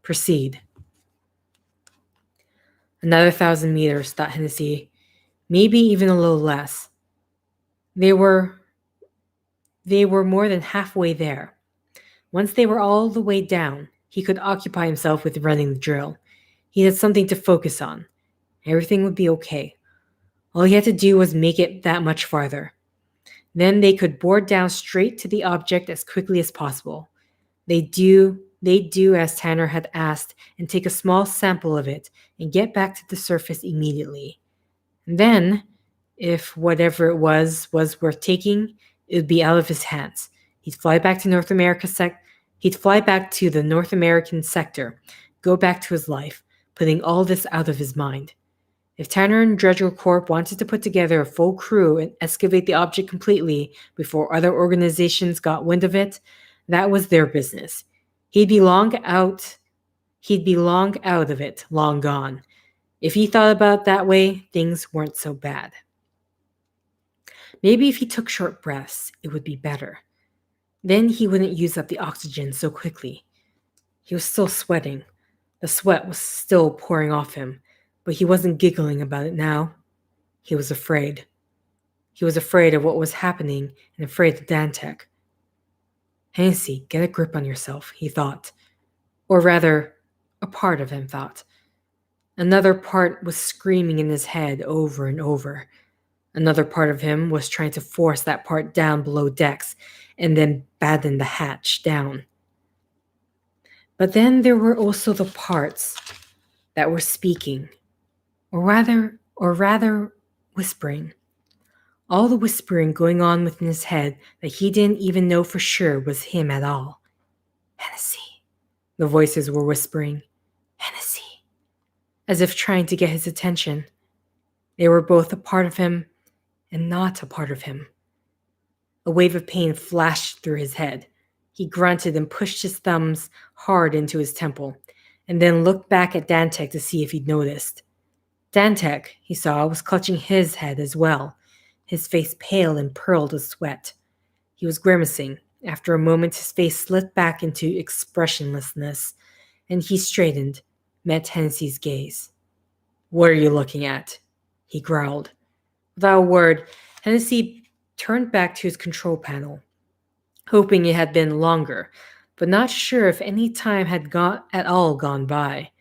[SPEAKER 1] Proceed. Another 1,000 meters, thought Hennessy. Maybe even a little less. They were more than halfway there. Once they were all the way down, he could occupy himself with running the drill. He had something to focus on. Everything would be okay. All he had to do was make it that much farther. Then they could bore down straight to the object as quickly as possible. They'd do as Tanner had asked and take a small sample of it and get back to the surface immediately. And then, if whatever it was worth taking, it would be out of his hands. He'd fly back to the North American sector, go back to his life, putting all this out of his mind. If Tanner and Dredger Corp wanted to put together a full crew and excavate the object completely before other organizations got wind of it, that was their business. He'd be long out of it, long gone. If he thought about it that way, things weren't so bad. Maybe if he took short breaths, it would be better. Then he wouldn't use up the oxygen so quickly. He was still sweating. The sweat was still pouring off him, but he wasn't giggling about it now. He was afraid. He was afraid of what was happening and afraid of Dantek. Hennessy, get a grip on yourself, he thought. Or rather, a part of him thought. Another part was screaming in his head over and over. Another part of him was trying to force that part down below decks and then batten the hatch down. But then there were also the parts that were speaking, or rather whispering. All the whispering going on within his head that he didn't even know for sure was him at all. Hennessy, the voices were whispering. Hennessy, as if trying to get his attention. They were both a part of him and not a part of him. A wave of pain flashed through his head. He grunted and pushed his thumbs hard into his temple, and then looked back at Dantek to see if he'd noticed. Dantek, he saw, was clutching his head as well, his face pale and pearled with sweat. He was grimacing. After a moment, his face slipped back into expressionlessness, and he straightened, met Hennessy's gaze. What are you looking at? He growled. Without a word, Hennessy turned back to his control panel, hoping it had been longer, but not sure if any time had gone by.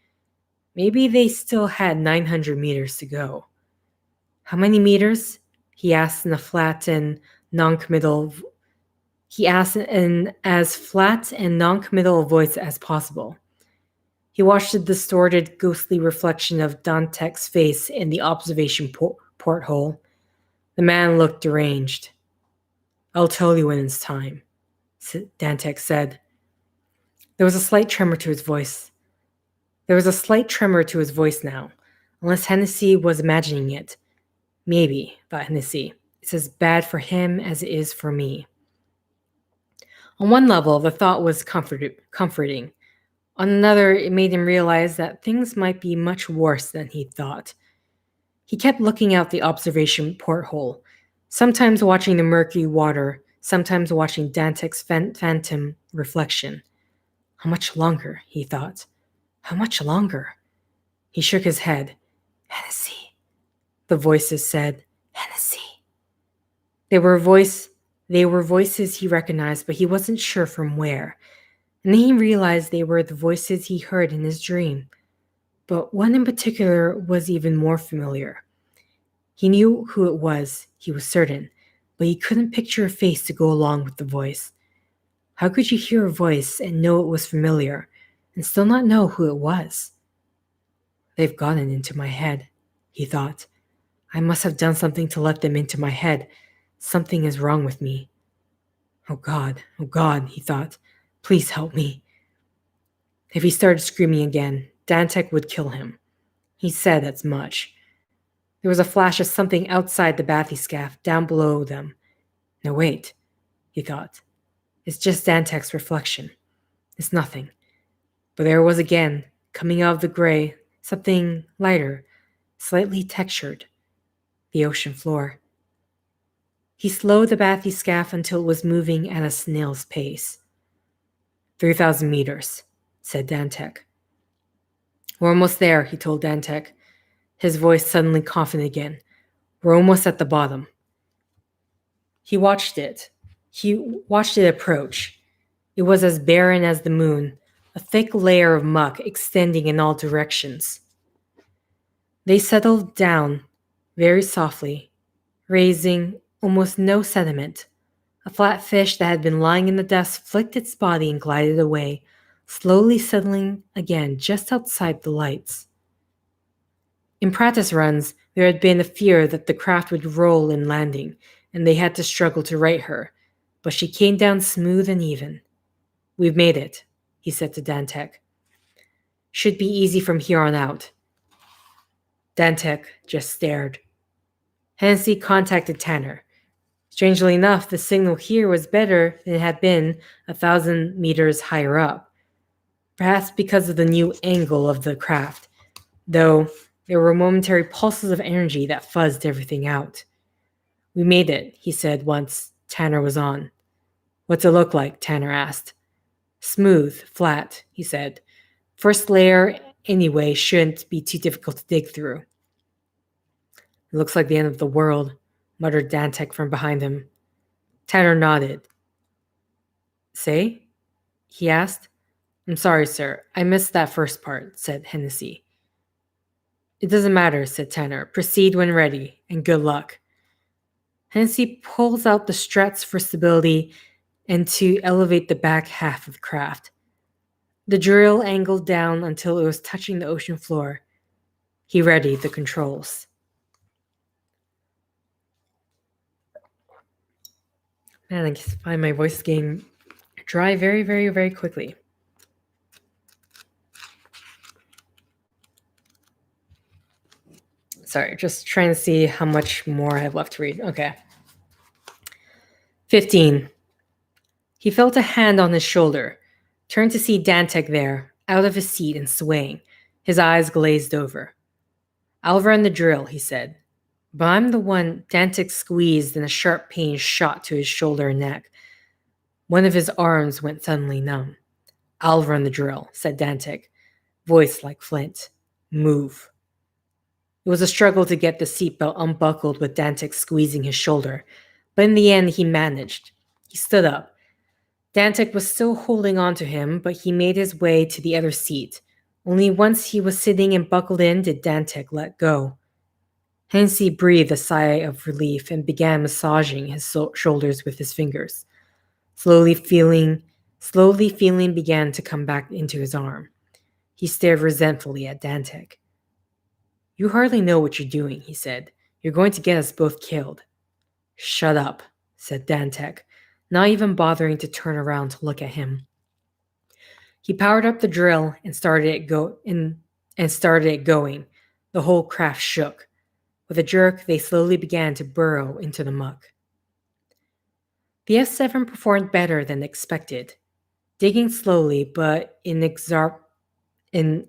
[SPEAKER 1] Maybe they still had 900 meters to go. How many meters? He asked in a flat and non-committal. He asked in as flat and non-committal a voice as possible. He watched the distorted, ghostly reflection of Dantek's face in the observation porthole. The man looked deranged. I'll tell you when it's time, Dantek said. There was a slight tremor to his voice. Now, unless Hennessy was imagining it. Maybe, thought Hennessy, it's as bad for him as it is for me. On one level, the thought was comforting. On another, it made him realize that things might be much worse than he thought. He kept looking out the observation porthole, sometimes watching the murky water, sometimes watching Dantek's phantom reflection. How much longer? He thought. How much longer? He shook his head. Hennessy. The voices said, Hennessy. They were voices he recognized, but he wasn't sure from where. And then he realized they were the voices he heard in his dream. But one in particular was even more familiar. He knew who it was, he was certain, but he couldn't picture a face to go along with the voice. How could you hear a voice and know it was familiar, and still not know who it was? They've gotten into my head, he thought. I must have done something to let them into my head. Something is wrong with me. Oh God, he thought. Please help me. If he started screaming again, Dantek would kill him. He said as much. There was a flash of something outside the bathyscaphe, down below them. No, wait, he thought. It's just Dantek's reflection. It's nothing. But there it was again, coming out of the gray, something lighter, slightly textured. The ocean floor. He slowed the bathyscaphe until it was moving at a snail's pace. 3,000 meters, said Dantek. We're almost there, he told Dantek, his voice suddenly confident again. We're almost at the bottom. He watched it. Approach. It was as barren as the moon, a thick layer of muck extending in all directions. They settled down very softly, raising almost no sediment. A flat fish that had been lying in the dust flicked its body and glided away, slowly settling again just outside the lights. In practice runs, there had been a fear that the craft would roll in landing, and they had to struggle to right her, but she came down smooth and even. We've made it, he said to Dantek. Should be easy from here on out. Dantek just stared. Hennessy contacted Tanner. Strangely enough, the signal here was better than it had been 1,000 meters higher up, perhaps because of the new angle of the craft, though there were momentary pulses of energy that fuzzed everything out. We made it, he said once Tanner was on. What's it look like? Tanner asked. Smooth, flat, he said. First layer, anyway, shouldn't be too difficult to dig through. It looks like the end of the world, muttered Dantek from behind him. Tanner nodded. Say? He asked. I'm sorry, sir. I missed that first part, said Hennessy. It doesn't matter, said Tanner. Proceed when ready, and good luck. Hennessy pulls out the struts for stability and to elevate the back half of the craft. The drill angled down until it was touching the ocean floor. He readied the controls. Man, I just find my voice getting dry very, very, very quickly. Sorry, just trying to see how much more I have left to read. Okay. 15. He felt a hand on his shoulder, turned to see Dantek there, out of his seat and swaying, his eyes glazed over. I'll run the drill, he said. But I'm the one. Dantek squeezed and a sharp pain shot to his shoulder and neck. One of his arms went suddenly numb. I'll run the drill, said Dantek, voice like flint. Move. It was a struggle to get the seatbelt unbuckled with Dantek squeezing his shoulder, but in the end he managed. He stood up. Dantek was still holding on to him, but he made his way to the other seat. Only once he was sitting and buckled in did Dantek let go. Hennessy breathed a sigh of relief and began massaging his shoulders with his fingers. Slowly feeling began to come back into his arm. He stared resentfully at Dantek. You hardly know what you're doing, he said. You're going to get us both killed. Shut up, said Dantek, not even bothering to turn around to look at him. He powered up the drill and started it going. The whole craft shook. With a jerk, they slowly began to burrow into the muck. The F-7 performed better than expected, digging slowly but inexorably. I've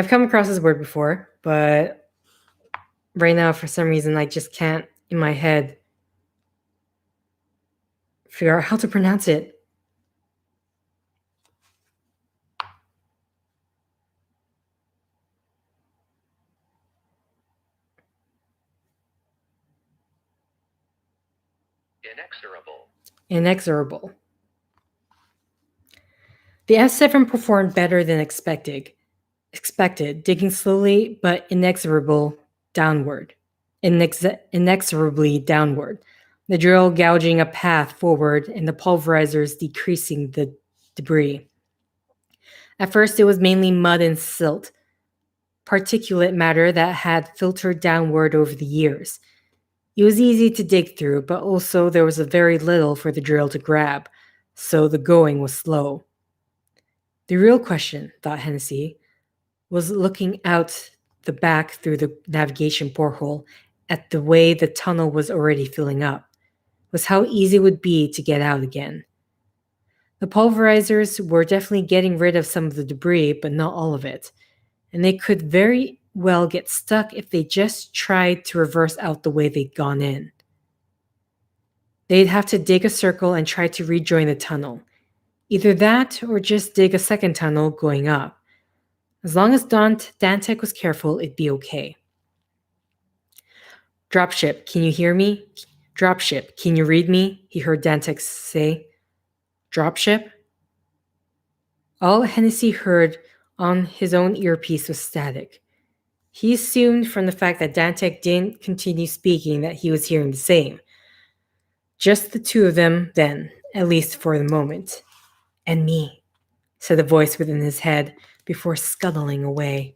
[SPEAKER 1] come across this word before, but right now, for some reason, I just can't, in my head, figure out how to pronounce it. Inexorable. The F7 performed better than expected, digging slowly but inexorably downward. The drill gouging a path forward and the pulverizers decreasing the debris. At first, it was mainly mud and silt, particulate matter that had filtered downward over the years. It was easy to dig through, but also there was a very little for the drill to grab, so the going was slow. The real question, thought Hennessy, was looking out the back through the navigation porthole at the way the tunnel was already filling up, was how easy it would be to get out again. The pulverizers were definitely getting rid of some of the debris, but not all of it, and they could very well get stuck if they just tried to reverse out the way they'd gone in. They'd have to dig a circle and try to rejoin the tunnel. Either that or just dig a second tunnel going up. As long as Dantec was careful, it'd be okay. Dropship, can you hear me? Dropship, can you read me? He heard Dantec say. Dropship? All Hennessy heard on his own earpiece was static. He assumed from the fact that Dantec didn't continue speaking that he was hearing the same. Just the two of them then, at least for the moment. And me, said a voice within his head before scuttling away.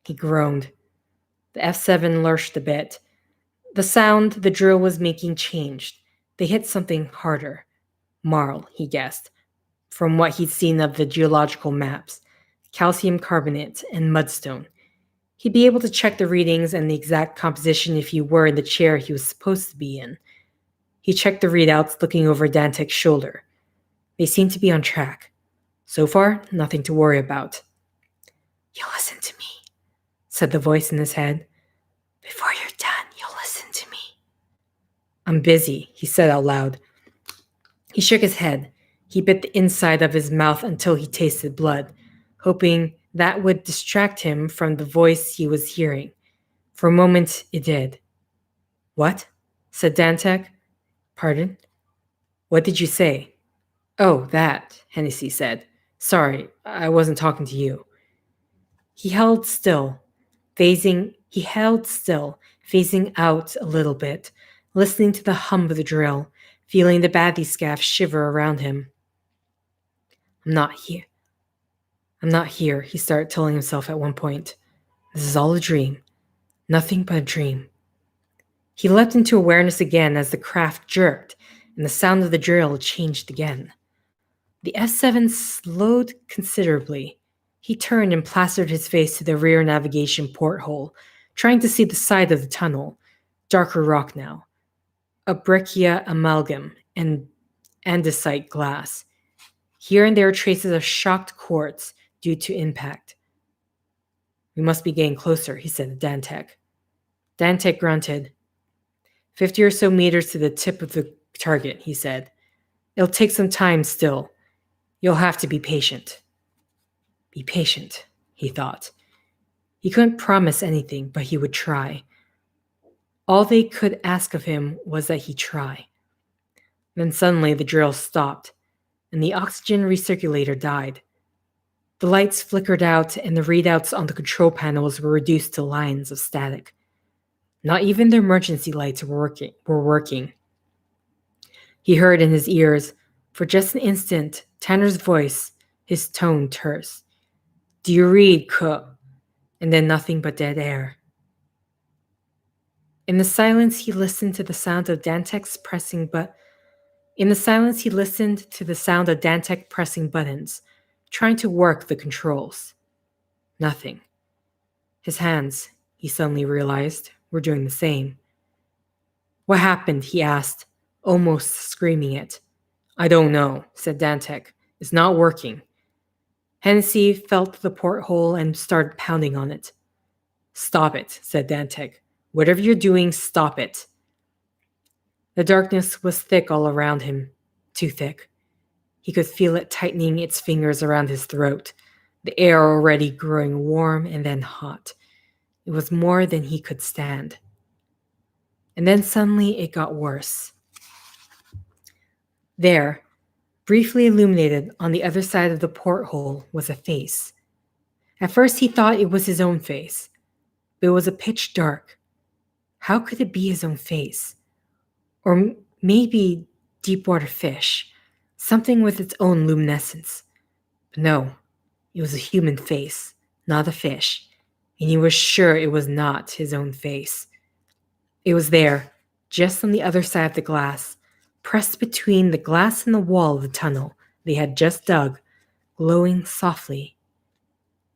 [SPEAKER 1] He groaned. The F7 lurched a bit. The sound the drill was making changed. They hit something harder. Marl, he guessed, from what he'd seen of the geological maps. Calcium carbonate and mudstone. He'd be able to check the readings and the exact composition if he were in the chair he was supposed to be in. He checked the readouts, looking over Dantec's shoulder. They seemed to be on track. So far, nothing to worry about. "You'll listen to me," said the voice in his head. "Before you're done, you'll listen to me." "I'm busy," he said out loud. He shook his head. He bit the inside of his mouth until he tasted blood, hoping that would distract him from the voice he was hearing. For a moment, it did. "What?" said Dantec. "Pardon? What did you say?" "Oh, that," Hennessy said. "Sorry, I wasn't talking to you." He held still, phasing out a little bit, listening to the hum of the drill, feeling the bathyscaphe shiver around him. I'm not here, he started telling himself at one point. This is all a dream. Nothing but a dream. He leapt into awareness again as the craft jerked, and the sound of the drill changed again. The F7 slowed considerably. He turned and plastered his face to the rear navigation porthole, trying to see the side of the tunnel. Darker rock now. A breccia amalgam and andesite glass. Here and there traces of shocked quartz due to impact. We must be getting closer, he said to Dantec. Dantec grunted. 50 or so meters to the tip of the target, he said. It'll take some time still. You'll have to be patient. Be patient, he thought. He couldn't promise anything, but he would try. All they could ask of him was that he try. Then suddenly the drill stopped, and the oxygen recirculator died. The lights flickered out, and the readouts on the control panels were reduced to lines of static. Not even the emergency lights were working. He heard in his ears, for just an instant, Tanner's voice, his tone terse. Do you read, K? And then nothing but dead air. In the silence, he listened to the sound of Dantec pressing buttons, trying to work the controls. Nothing. His hands, he suddenly realized, were doing the same. What happened? He asked, almost screaming it. I don't know, said Dantec. It's not working. Hennessy felt the porthole and started pounding on it. Stop it, said Dantec. Whatever you're doing, stop it. The darkness was thick all around him, too thick. He could feel it tightening its fingers around his throat, the air already growing warm and then hot. It was more than he could stand. And then suddenly it got worse. There, briefly illuminated on the other side of the porthole, was a face. At first he thought it was his own face, but it was a pitch dark. How could it be his own face? Or maybe deepwater fish, something with its own luminescence. But no, it was a human face, not a fish, and he was sure it was not his own face. It was there, just on the other side of the glass, pressed between the glass and the wall of the tunnel they had just dug, glowing softly.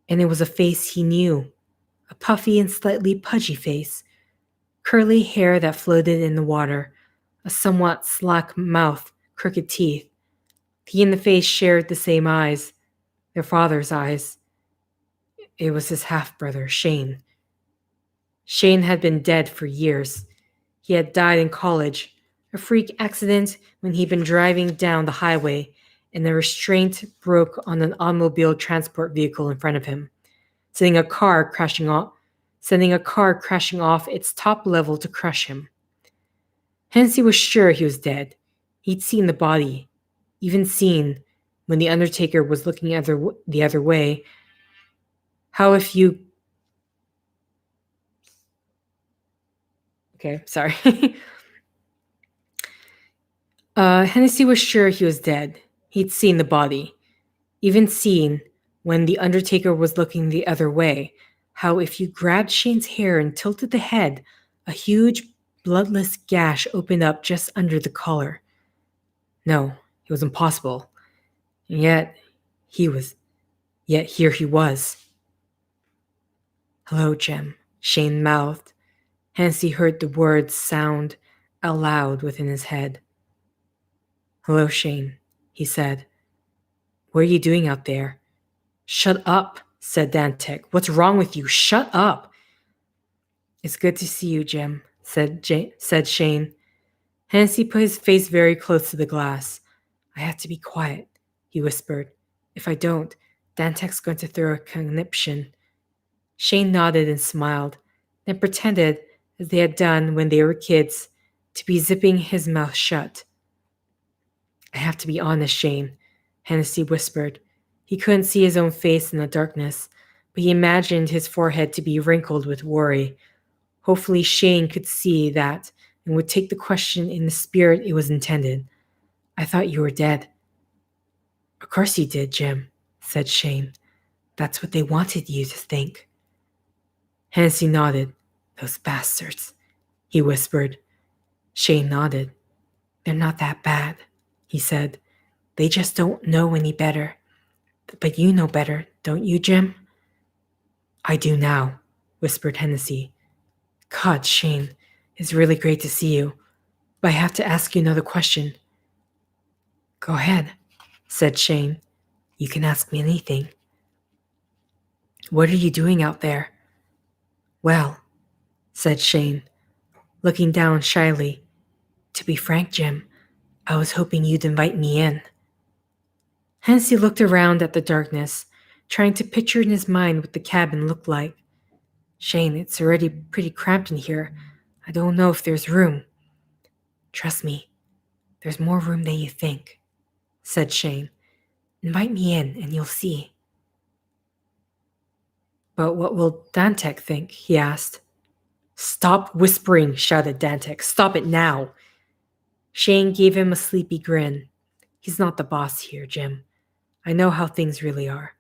[SPEAKER 1] And it was a face he knew, a puffy and slightly pudgy face, curly hair that floated in the water, a somewhat slack mouth, crooked teeth. He and the face shared the same eyes, their father's eyes. It was his half-brother, Shane. Shane had been dead for years. He had died in college, a freak accident when he'd been driving down the highway and the restraint broke on an automobile transport vehicle in front of him, sending a car crashing off its top level to crush him. Hennessy was sure he was dead. He'd seen the body, even seen, when the undertaker was looking the other way, how if you... Okay, sorry. Hennessy was sure he was dead. He'd seen the body, even seen, when the undertaker was looking the other way, how if you grabbed Shane's hair and tilted the head, a huge, bloodless gash opened up just under the collar. No, it was impossible. And yet here he was. "Hello, Jem," Shane mouthed. Hennessy heard the words sound out loud within his head. "Hello, Shane," he said. "What are you doing out there?" "Shut up," said Dantec. "What's wrong with you? Shut up." "It's good to see you, Jem," said Shane. Hennessy put his face very close to the glass. "I have to be quiet," he whispered. "If I don't, Dantec's going to throw a conniption." Shane nodded and smiled, then pretended, as they had done when they were kids, to be zipping his mouth shut. "I have to be honest, Shane," Hennessy whispered. He couldn't see his own face in the darkness, but he imagined his forehead to be wrinkled with worry. Hopefully Shane could see that and would take the question in the spirit it was intended. "I thought you were dead." "Of course you did, Jim," said Shane. "That's what they wanted you to think." Hennessy nodded. "Those bastards," he whispered. Shane nodded. "They're not that bad," he said. "They just don't know any better. But you know better, don't you, Jim?" "I do now," whispered Hennessy. "God, Shane, it's really great to see you. But I have to ask you another question." "Go ahead," said Shane. "You can ask me anything." "What are you doing out there?" "Well," said Shane, looking down shyly. "To be frank, Jim, I was hoping you'd invite me in." Hennessy looked around at the darkness, trying to picture in his mind what the cabin looked like. "Shane, it's already pretty cramped in here. I don't know if there's room." "Trust me, there's more room than you think," said Shane. "Invite me in and you'll see." "But what will Dantec think?" he asked. "Stop whispering," shouted Dantec. "Stop it now." Shane gave him a sleepy grin. "He's not the boss here, Jim. I know how things really are.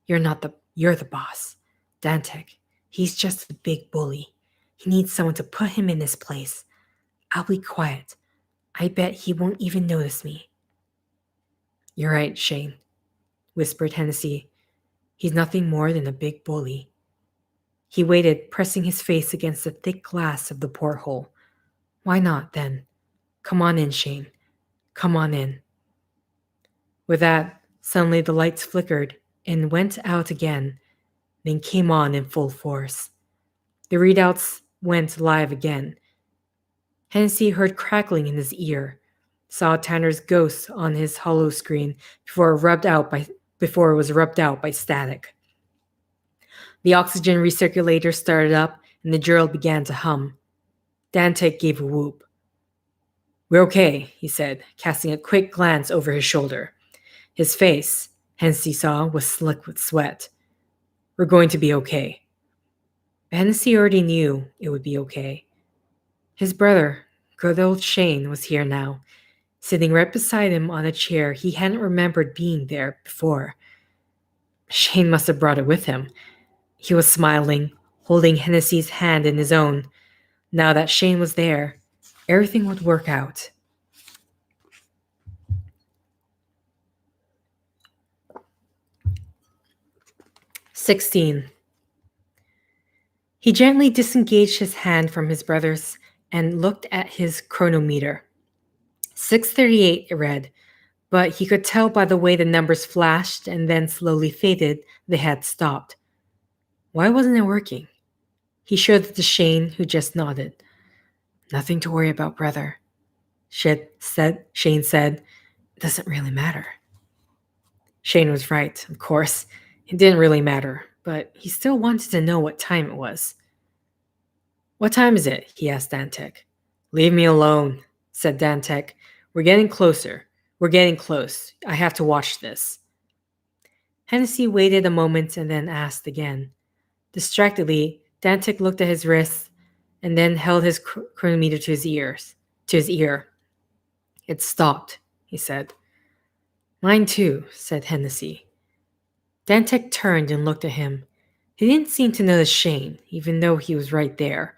[SPEAKER 1] You're the boss. Dantec, he's just a big bully. He needs someone to put him in his place. I'll be quiet. I bet he won't even notice me." "You're right, Shane," whispered Hennessy. "He's nothing more than a big bully." He waited, pressing his face against the thick glass of the porthole. "Why not, then? Come on in, Shane. Come on in." With that, suddenly the lights flickered and went out again, then came on in full force. The readouts went live again. Hennessy heard crackling in his ear, saw Tanner's ghost on his hollow screen before it was rubbed out by static. The oxygen recirculator started up and the drill began to hum. Dantec gave a whoop. "We're okay," he said, casting a quick glance over his shoulder. His face, Hennessy saw, was slick with sweat. "We're going to be okay." Hennessy already knew it would be okay. His brother, good old Shane, was here now, sitting right beside him on a chair he hadn't remembered being there before. Shane must have brought it with him. He was smiling, holding Hennessy's hand in his own. Now that Shane was there, everything would work out. "16. He gently disengaged his hand from his brother's and looked at his chronometer. 6:38 it read, but he could tell by the way the numbers flashed and then slowly faded they had stopped. Why wasn't it working? He showed it to Shane, who just nodded. "Nothing to worry about, brother," Shane said. "It doesn't really matter." Shane was right, of course. It didn't really matter, but he still wanted to know what time it was. "What time is it?" he asked Dantec. "Leave me alone," said Dantec. "We're getting closer. We're getting close. I have to watch this." Hennessy waited a moment and then asked again. Distractedly, Dantec looked at his wrist and then held his chronometer to his ear. "It stopped," he said. "Mine too," said Hennessy. Dantec turned and looked at him. He didn't seem to notice Shane, even though he was right there,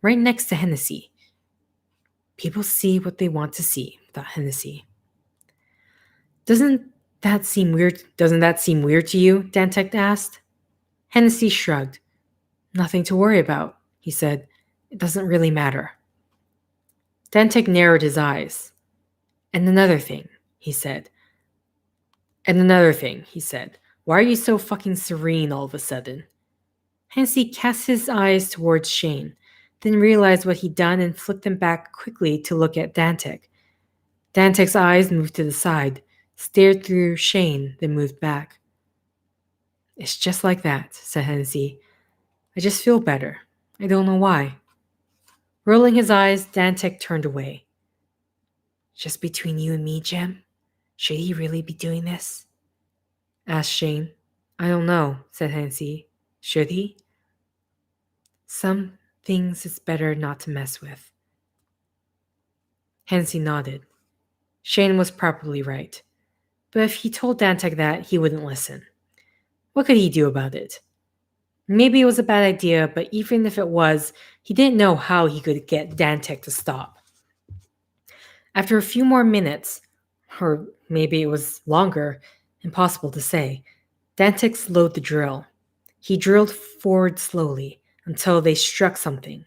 [SPEAKER 1] right next to Hennessy. People see what they want to see, thought Hennessy. Doesn't that seem weird to you?" Dantec asked. Hennessy shrugged. "Nothing to worry about," he said. "It doesn't really matter." Dantec narrowed his eyes. "And another thing," he said. "Why are you so fucking serene all of a sudden?" Hennessy cast his eyes towards Shane, then realized what he'd done and flicked them back quickly to look at Dantec. Dantec's eyes moved to the side, stared through Shane, then moved back. "It's just like that," said Hennessy. "I just feel better. I don't know why." Rolling his eyes, Dantec turned away. "Just between you and me, Jim? Should he really be doing this?" asked Shane. "I don't know," said Hennessy. "Should he?" "Some things it's better not to mess with." Hennessy nodded. Shane was probably right. But if he told Dantec that, he wouldn't listen. What could he do about it? Maybe it was a bad idea, but even if it was, he didn't know how he could get Dantec to stop. After a few more minutes, or maybe it was longer, impossible to say, Dantec slowed the drill. He drilled forward slowly until they struck something,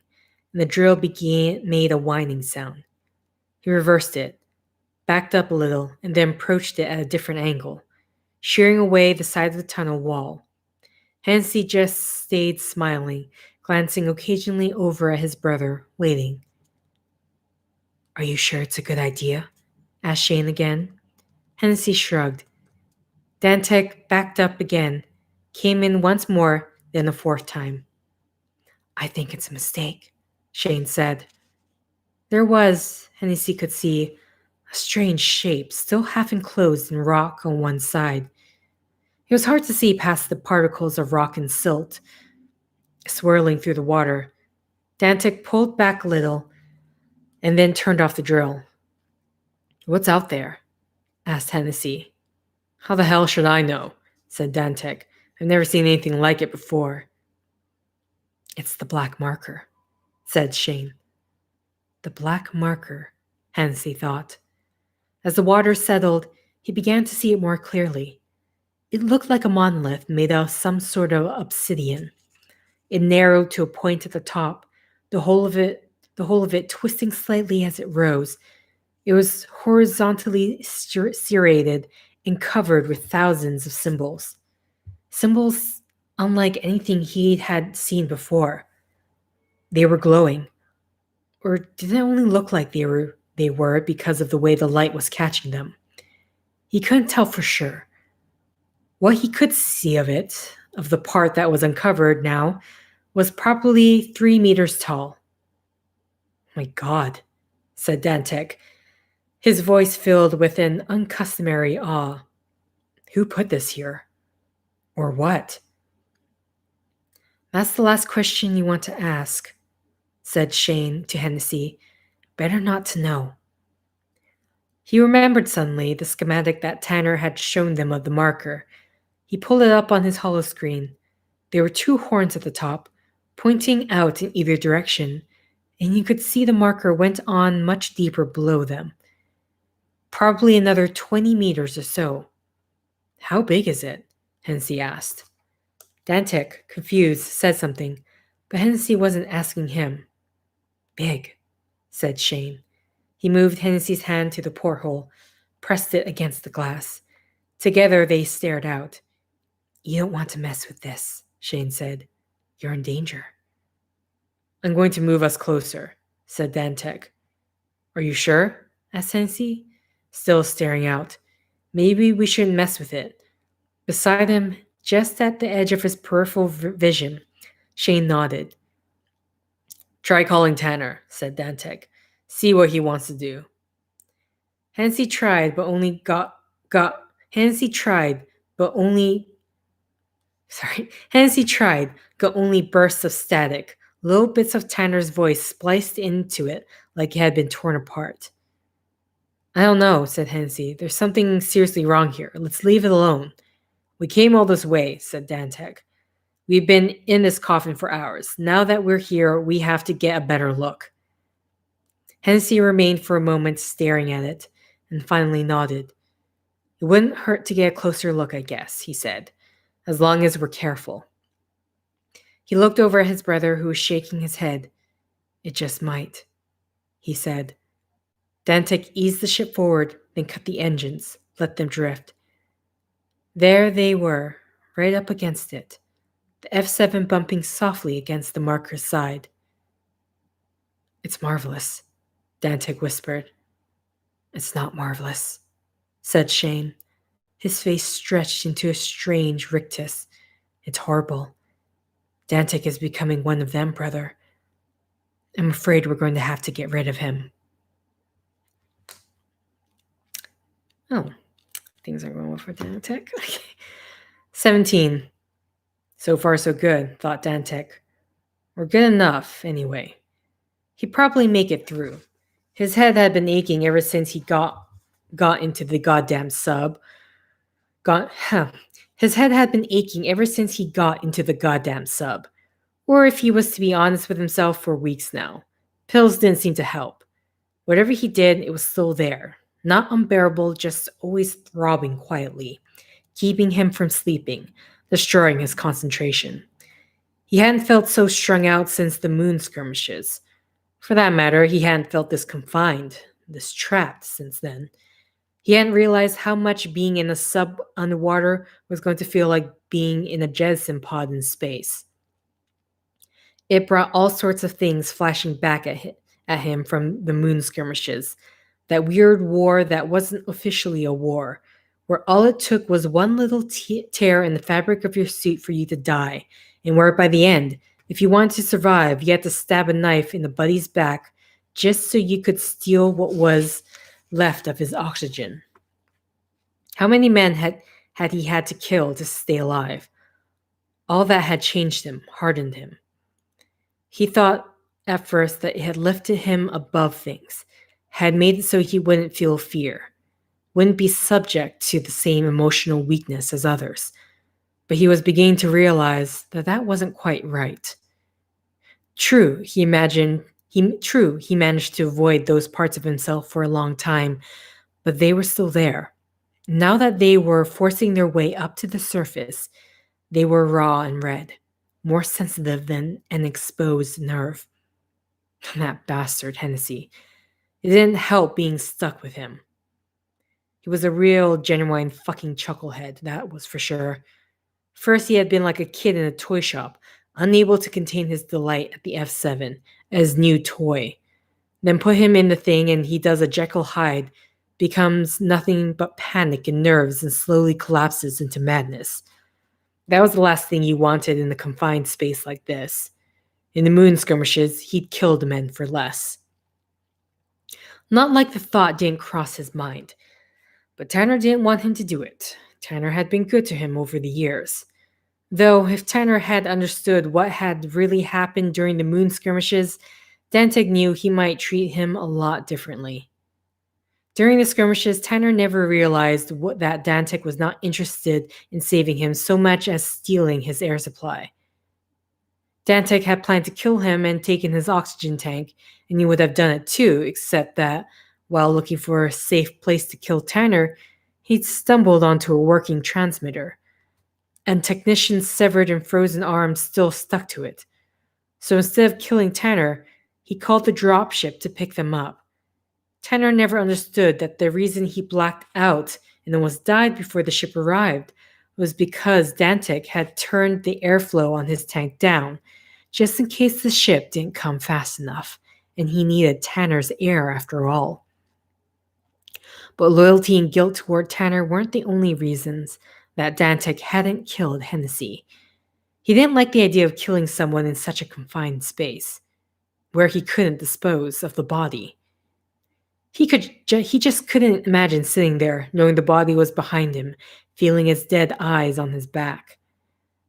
[SPEAKER 1] and the drill made a whining sound. He reversed it, backed up a little, and then approached it at a different angle, shearing away the side of the tunnel wall. Hennessy just stayed smiling, glancing occasionally over at his brother, waiting. "Are you sure it's a good idea?" asked Shane again. Hennessy shrugged. Dantec backed up again, came in once more, then a fourth time. "I think it's a mistake," Shane said. There was, Hennessy could see, a strange shape still half enclosed in rock on one side. It was hard to see past the particles of rock and silt swirling through the water. Dantec pulled back a little and then turned off the drill. "What's out there?" asked Hennessy. "How the hell should I know?" said Dantec. "I've never seen anything like it before." "It's the black marker," said Shane. The black marker, Hennessy thought. As the water settled, he began to see it more clearly. It looked like a monolith made of some sort of obsidian. It narrowed to a point at the top, the whole of it twisting slightly as it rose. It was horizontally serrated and covered with thousands of symbols. Symbols unlike anything he had seen before. They were glowing. Or did they only look like they were because of the way the light was catching them? He couldn't tell for sure. What he could see of it, of the part that was uncovered now, was probably 3 meters tall. My God, said Dantek, his voice filled with an uncustomary awe. Who put this here? Or what? That's the last question you want to ask, said Shane to Hennessy. Better not to know. He remembered suddenly the schematic that Tanner had shown them of the marker. He pulled it up on his holoscreen. There were 2 horns at the top, pointing out in either direction, and you could see the marker went on much deeper below them. Probably another 20 meters or so. How big is it? Hennessy asked. Dantek, confused, said something, but Hennessy wasn't asking him. Big, said Shane. He moved Hennessy's hand to the porthole, pressed it against the glass. Together they stared out. You don't want to mess with this, Shane said. You're in danger. I'm going to move us closer, said Dantek. Are you sure? Asked Hennessy, still staring out. Maybe we shouldn't mess with it. Beside him, just at the edge of his peripheral vision, Shane nodded. Try calling Tanner, said Dantek. See what he wants to do. Hennessy tried, but only Hennessy tried, got only bursts of static, little bits of Tanner's voice spliced into it like it had been torn apart. I don't know, said Hennessy. There's something seriously wrong here. Let's leave it alone. We came all this way, said Dantek. We've been in this coffin for hours. Now that we're here, we have to get a better look. Hennessy remained for a moment staring at it, and finally nodded. It wouldn't hurt to get a closer look, I guess, he said, as long as we're careful. He looked over at his brother, who was shaking his head. It just might, he said. Dantek eased the ship forward, then cut the engines, let them drift. There they were, right up against it, the F-7 bumping softly against the marker's side. It's marvelous, Dantek whispered. It's not marvelous, said Shane. His face stretched into a strange rictus. It's horrible. Dantek is becoming one of them, brother. I'm afraid we're going to have to get rid of him. Oh, things are going well for Dantek. Okay. 17. So far, so good, thought Dantek. We're good enough, anyway. He'd probably make it through. His head had been aching ever since he got into the goddamn sub. His head had been aching ever since he got into the goddamn sub. Or if he was to be honest with himself, for weeks now. Pills didn't seem to help. Whatever he did, it was still there. Not unbearable, just always throbbing quietly, keeping him from sleeping, destroying his concentration. He hadn't felt so strung out since the moon skirmishes. For that matter, he hadn't felt this confined, this trapped since then. He hadn't realized how much being in a sub underwater was going to feel like being in a jettison pod in space. It brought all sorts of things flashing back at him from the moon skirmishes. That weird war that wasn't officially a war, where all it took was one little tear in the fabric of your suit for you to die, and where by the end, if you wanted to survive, you had to stab a knife in the buddy's back just so you could steal what was left of his oxygen. How many men had he had to kill to stay alive? All that had changed him, hardened him. He thought at first that it had lifted him above things, had made it so he wouldn't feel fear, wouldn't be subject to the same emotional weakness as others. But he was beginning to realize that that wasn't quite right. True, he managed to avoid those parts of himself for a long time, but they were still there. Now that they were forcing their way up to the surface, they were raw and red, more sensitive than an exposed nerve. That bastard Hennessy. It didn't help being stuck with him. He was a real, genuine fucking chucklehead, that was for sure. First, he had been like a kid in a toy shop, unable to contain his delight at the F-7 as new toy. Then put him in the thing and he does a Jekyll Hyde, becomes nothing but panic and nerves and slowly collapses into madness. That was the last thing you wanted in a confined space like this. In the moon skirmishes, he'd killed men for less. Not like the thought didn't cross his mind, but Tanner didn't want him to do it. Tanner had been good to him over the years. Though, if Tanner had understood what had really happened during the moon skirmishes, Dantek knew he might treat him a lot differently. During the skirmishes, Tanner never realized that Dantek was not interested in saving him so much as stealing his air supply. Dantek had planned to kill him and taken his oxygen tank, and he would have done it too, except that, while looking for a safe place to kill Tanner, he'd stumbled onto a working transmitter, and technician's severed and frozen arms still stuck to it. So instead of killing Tanner, he called the dropship to pick them up. Tanner never understood that the reason he blacked out and almost died before the ship arrived was because Dantek had turned the airflow on his tank down, just in case the ship didn't come fast enough, and he needed Tanner's air after all. But loyalty and guilt toward Tanner weren't the only reasons that Dantek hadn't killed Hennessy. He didn't like the idea of killing someone in such a confined space, where he couldn't dispose of the body. He just couldn't imagine sitting there, knowing the body was behind him, feeling his dead eyes on his back.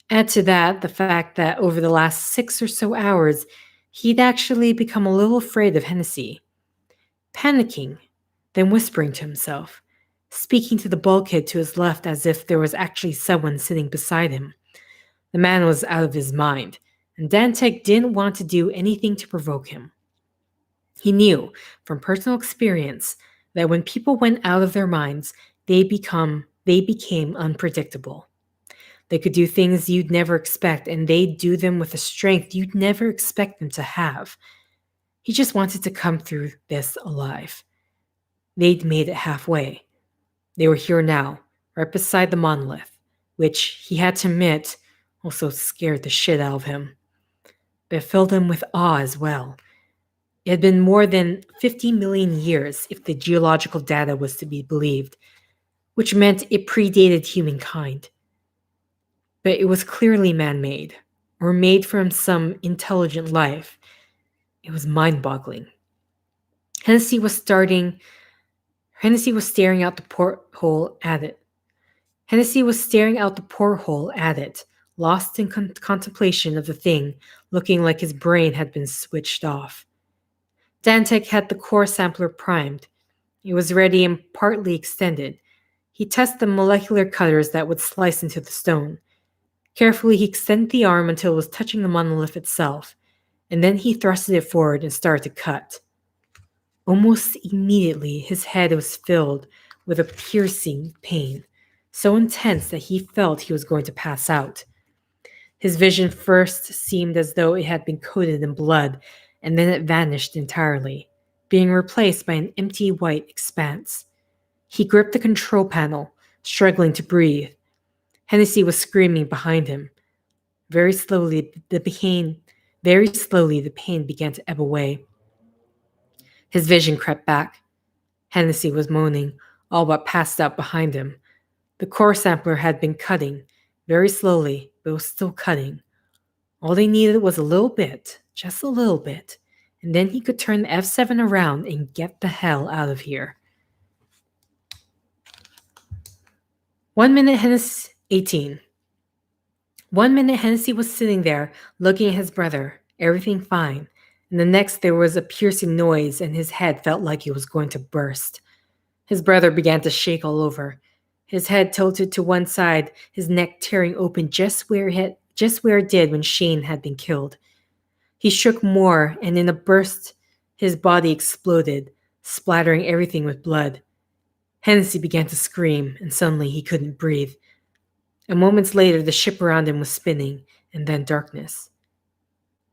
[SPEAKER 1] Add to that the fact that over the last 6 or so hours, he'd actually become a little afraid of Hennessy. Panicking, then whispering to himself, speaking to the bulkhead to his left as if there was actually someone sitting beside him. The man was out of his mind, and Dantek didn't want to do anything to provoke him. He knew, from personal experience, that when people went out of their minds, they became unpredictable. They could do things you'd never expect, and they'd do them with a strength you'd never expect them to have. He just wanted to come through this alive. They'd made it halfway. They were here now, right beside the monolith, which, he had to admit, also scared the shit out of him. But it filled him with awe as well. It had been more than 50 million years if the geological data was to be believed, which meant it predated humankind. But it was clearly man-made, or made from some intelligent life. It was mind-boggling. Hennessy was staring out the porthole at it. Lost in contemplation of the thing, looking like his brain had been switched off. Dantek had the core sampler primed. It was ready and partly extended. He tested the molecular cutters that would slice into the stone. Carefully, he extended the arm until it was touching the monolith itself, and then he thrusted it forward and started to cut. Almost immediately, his head was filled with a piercing pain, so intense that he felt he was going to pass out. His vision first seemed as though it had been coated in blood, and then it vanished entirely, being replaced by an empty white expanse. He gripped the control panel, struggling to breathe. Hennessy was screaming behind him. Very slowly, the pain began to ebb away. His vision crept back. Hennessy was moaning, all but passed out behind him. The core sampler had been cutting, very slowly, but was still cutting. All they needed was a little bit, just a little bit, and then he could turn the F7 around and get the hell out of here. 1 minute, Hennessy, 18. 1 minute, Hennessy was sitting there, looking at his brother, everything fine, and the next there was a piercing noise and his head felt like it was going to burst. His brother began to shake all over. His head tilted to one side, his neck tearing open just where it did when Shane had been killed. He shook more, and in a burst, his body exploded, splattering everything with blood. Hennessy began to scream, and suddenly he couldn't breathe. And moments later, the ship around him was spinning, and then darkness.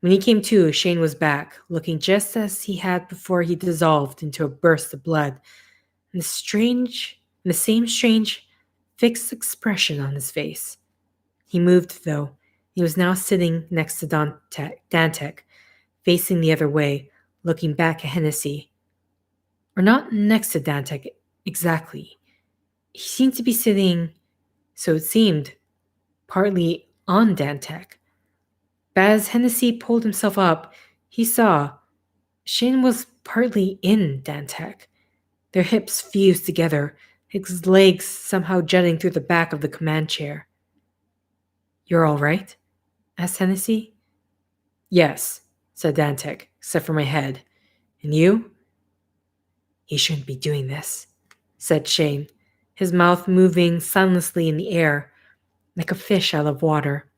[SPEAKER 1] When he came to, Shane was back, looking just as he had before he dissolved into a burst of blood, and the same strange, fixed expression on his face. He moved, though. He was now sitting next to Dantek, facing the other way, looking back at Hennessy. Or not next to Dantec exactly. He seemed to be sitting, so it seemed, partly on Dantec. But as Hennessy pulled himself up, he saw Shane was partly in Dantec. Their hips fused together, his legs somehow jutting through the back of the command chair. "You're all right?" asked Hennessy. "Yes," said Dantec, "except for my head. And you?" "He shouldn't be doing this," said Shane, his mouth moving soundlessly in the air, like a fish out of water.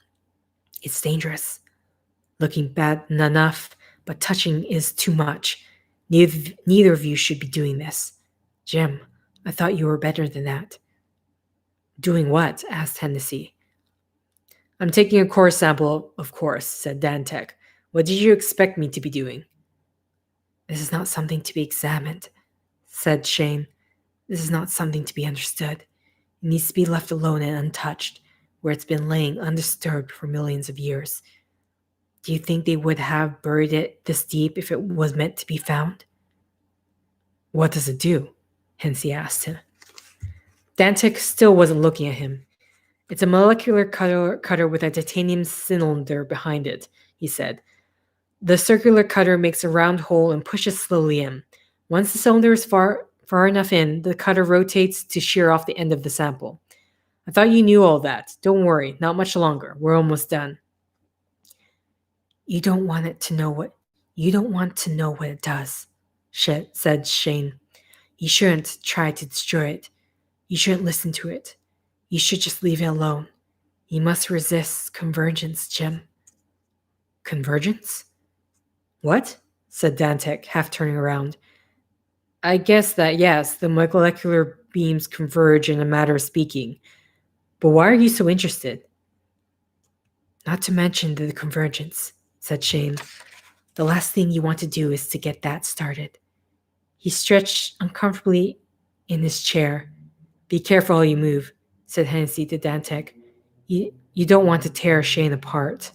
[SPEAKER 1] "It's dangerous. Looking bad enough, but touching is too much. Neither of you should be doing this. Jim, I thought you were better than that." "Doing what?" asked Hennessy. "I'm taking a core sample, of course," said Dantec. "What did you expect me to be doing?" "This is not something to be examined," said Shane. "This is not something to be understood. It needs to be left alone and untouched, where it's been laying undisturbed for millions of years. Do you think they would have buried it this deep if it was meant to be found?" "What does it do?" Hennessy asked him. Dantec still wasn't looking at him. "It's a molecular cutter with a titanium cylinder behind it," he said. "The circular cutter makes a round hole and pushes slowly in. Once the cylinder is far enough in, the cutter rotates to shear off the end of the sample. I thought you knew all that. Don't worry, not much longer. We're almost done." You don't want to know what it does," said Shane. "You shouldn't try to destroy it. You shouldn't listen to it. You should just leave it alone. You must resist convergence, Jim." "Convergence? What?" said Dantec, half turning around. "I guess that, yes, the molecular beams converge in a matter of speaking. But why are you so interested?" "Not to mention the convergence," said Shane. "The last thing you want to do is to get that started." He stretched uncomfortably in his chair. "Be careful how you move," said Hennessy to Dantec. You don't want to tear Shane apart."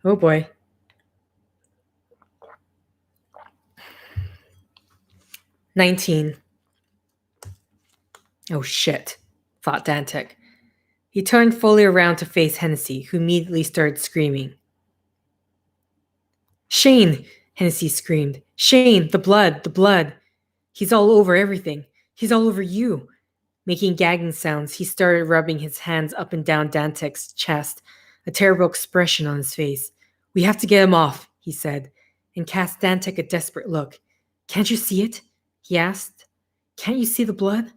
[SPEAKER 1] Oh boy. 19. "Oh shit," thought Dantec. He turned fully around to face Hennessy, who immediately started screaming. "Shane!" Hennessy screamed. "Shane, the blood, the blood! He's all over everything. He's all over you." Making gagging sounds, he started rubbing his hands up and down Dantec's chest, a terrible expression on his face. "We have to get him off," he said, and cast Dantec a desperate look. "Can't you see it?" he asked. "Can't you see the blood?"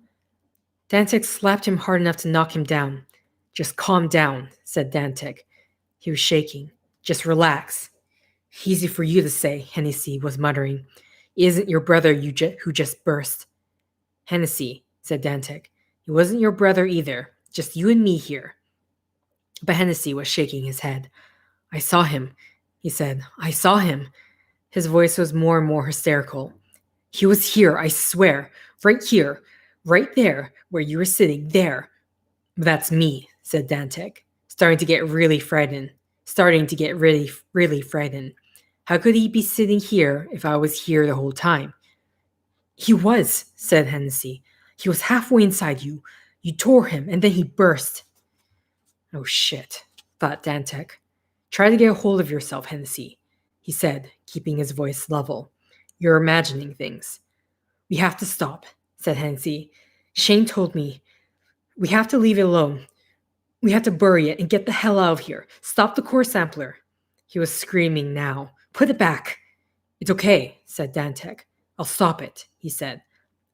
[SPEAKER 1] Dantec slapped him hard enough to knock him down. "Just calm down," said Dantec. He was shaking. "Just relax." "Easy for you to say," Hennessy was muttering. "It isn't your brother who just burst." "Hennessy," said Dantec. "It wasn't your brother either. Just you and me here." But Hennessy was shaking his head. "I saw him," he said. "I saw him." His voice was more and more hysterical. "He was here, I swear. Right here. Right there, where you were sitting. There." "That's me," said Dantec, starting to get really frightened. Really frightened. "How could he be sitting here if I was here the whole time?" "He was," said Hennessy. "He was halfway inside you. You tore him, and then he burst." "Oh shit," thought Dantec. "Try to get a hold of yourself, Hennessy," he said, keeping his voice level. "You're imagining things." "We have to stop," said Hennessy. "Shane told me. We have to leave it alone. We have to bury it and get the hell out of here. Stop the core sampler." He was screaming now. "Put it back." "It's okay," said Dantec. "I'll stop it," he said.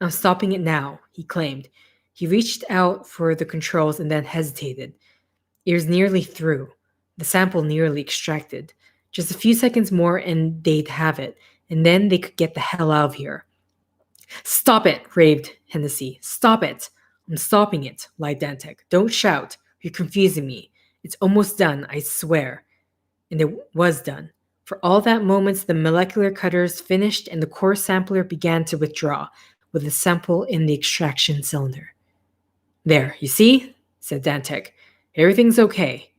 [SPEAKER 1] "I'm stopping it now," he claimed. He reached out for the controls and then hesitated. It was nearly through. The sample nearly extracted. Just a few seconds more and they'd have it, and then they could get the hell out of here. "Stop it," raved Hennessy. "Stop it." "I'm stopping it," lied Dantec. "Don't shout. You're confusing me. It's almost done, I swear." And it was done. For all that moments, the molecular cutters finished and the core sampler began to withdraw, with the sample in the extraction cylinder. "There, you see?" said Dantec. "Everything's okay."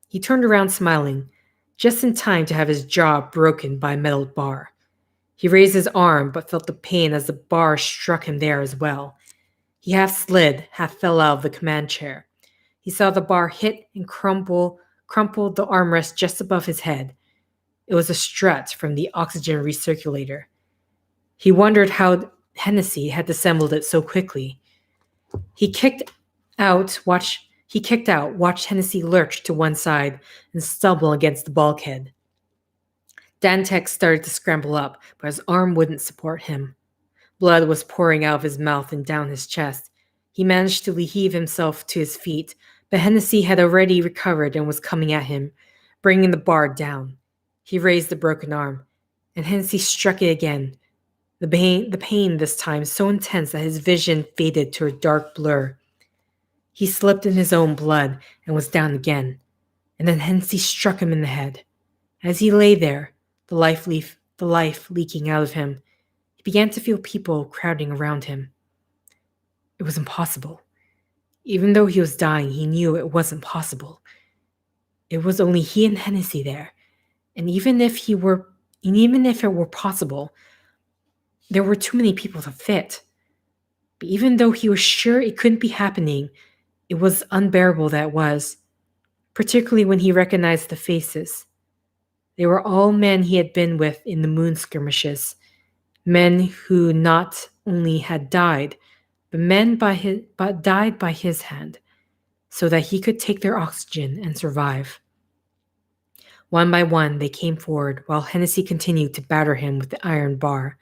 [SPEAKER 1] He turned around smiling. just in time to have his jaw broken by a metal bar. He raised his arm but felt the pain as the bar struck him there as well. He half slid, half fell out of the command chair. He saw the bar hit and crumpled the armrest just above his head. It was a strut from the oxygen recirculator. He wondered how Hennessy had assembled it so quickly. He kicked out, watched Hennessy lurch to one side and stumble against the bulkhead. Dantek started to scramble up, but his arm wouldn't support him. Blood was pouring out of his mouth and down his chest. He managed to heave himself to his feet, but Hennessy had already recovered and was coming at him, bringing the bar down. He raised the broken arm, and Hennessy struck it again. The pain this time so intense that his vision faded to a dark blur. He slipped in his own blood and was down again, and then Hennessy struck him in the head. As he lay there, the life leaking out of him, he began to feel people crowding around him. It was impossible. Even though he was dying, he knew it wasn't possible. It was only he and Hennessy there, and even if it were possible, there were too many people to fit. But even though he was sure it couldn't be happening, it was unbearable that it was, particularly when he recognized the faces. They were all men he had been with in the moon skirmishes, men who not only had died, but died by his hand, so that he could take their oxygen and survive. One by one, they came forward while Hennessy continued to batter him with the iron bar,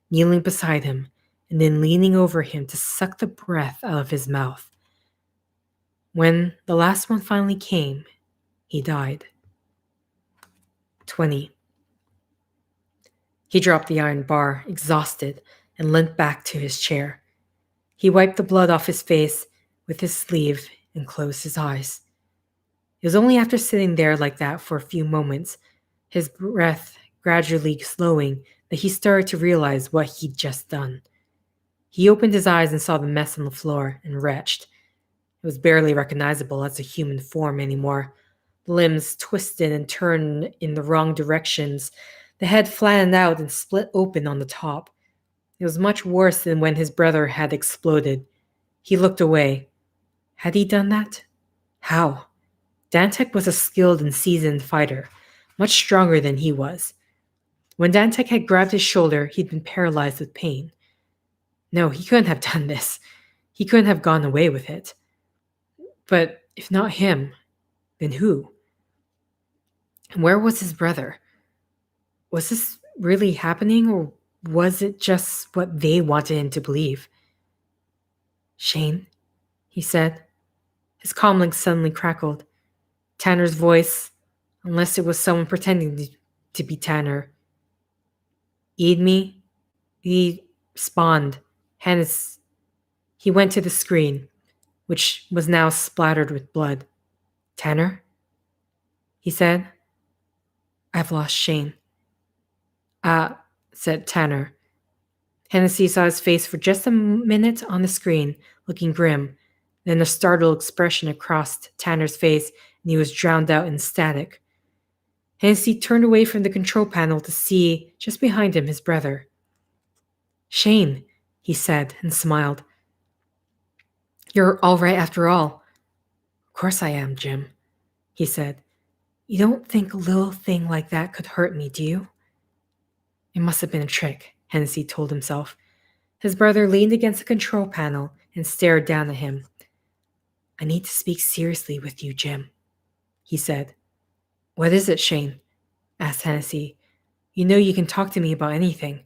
[SPEAKER 1] kneeling beside him and then leaning over him to suck the breath out of his mouth. When the last one finally came, he died. 20. He dropped the iron bar, exhausted, and limped back to his chair. He wiped the blood off his face with his sleeve and closed his eyes. It was only after sitting there like that for a few moments, his breath gradually slowing, that he started to realize what he'd just done. He opened his eyes and saw the mess on the floor and retched. It was barely recognizable as a human form anymore. The limbs twisted and turned in the wrong directions. The head flattened out and split open on the top. It was much worse than when his brother had exploded. He looked away. Had he done that? How? Dantek was a skilled and seasoned fighter, much stronger than he was. When Dantek had grabbed his shoulder, he'd been paralyzed with pain. No, he couldn't have done this. He couldn't have gone away with it. But if not him, then who? And where was his brother? Was this really happening, or was it just what they wanted him to believe? Shane, he said. His comlink suddenly crackled. Tanner's voice, unless it was someone pretending to be Tanner. Eat me? He spawned. He went to the screen, which was now splattered with blood. Tanner? He said. I've lost Shane. Said Tanner. Hennessy saw his face for just a minute on the screen, looking grim, then a startled expression crossed Tanner's face, and he was drowned out in static. Hennessy turned away from the control panel to see, just behind him, his brother. Shane, he said, and smiled. You're all right after all. Of course I am, Jim, he said. You don't think a little thing like that could hurt me, do you? It must have been a trick, Hennessy told himself. His brother leaned against the control panel and stared down at him. I need to speak seriously with you, Jim, he said. What is it, Shane? Asked Hennessy. You know you can talk to me about anything.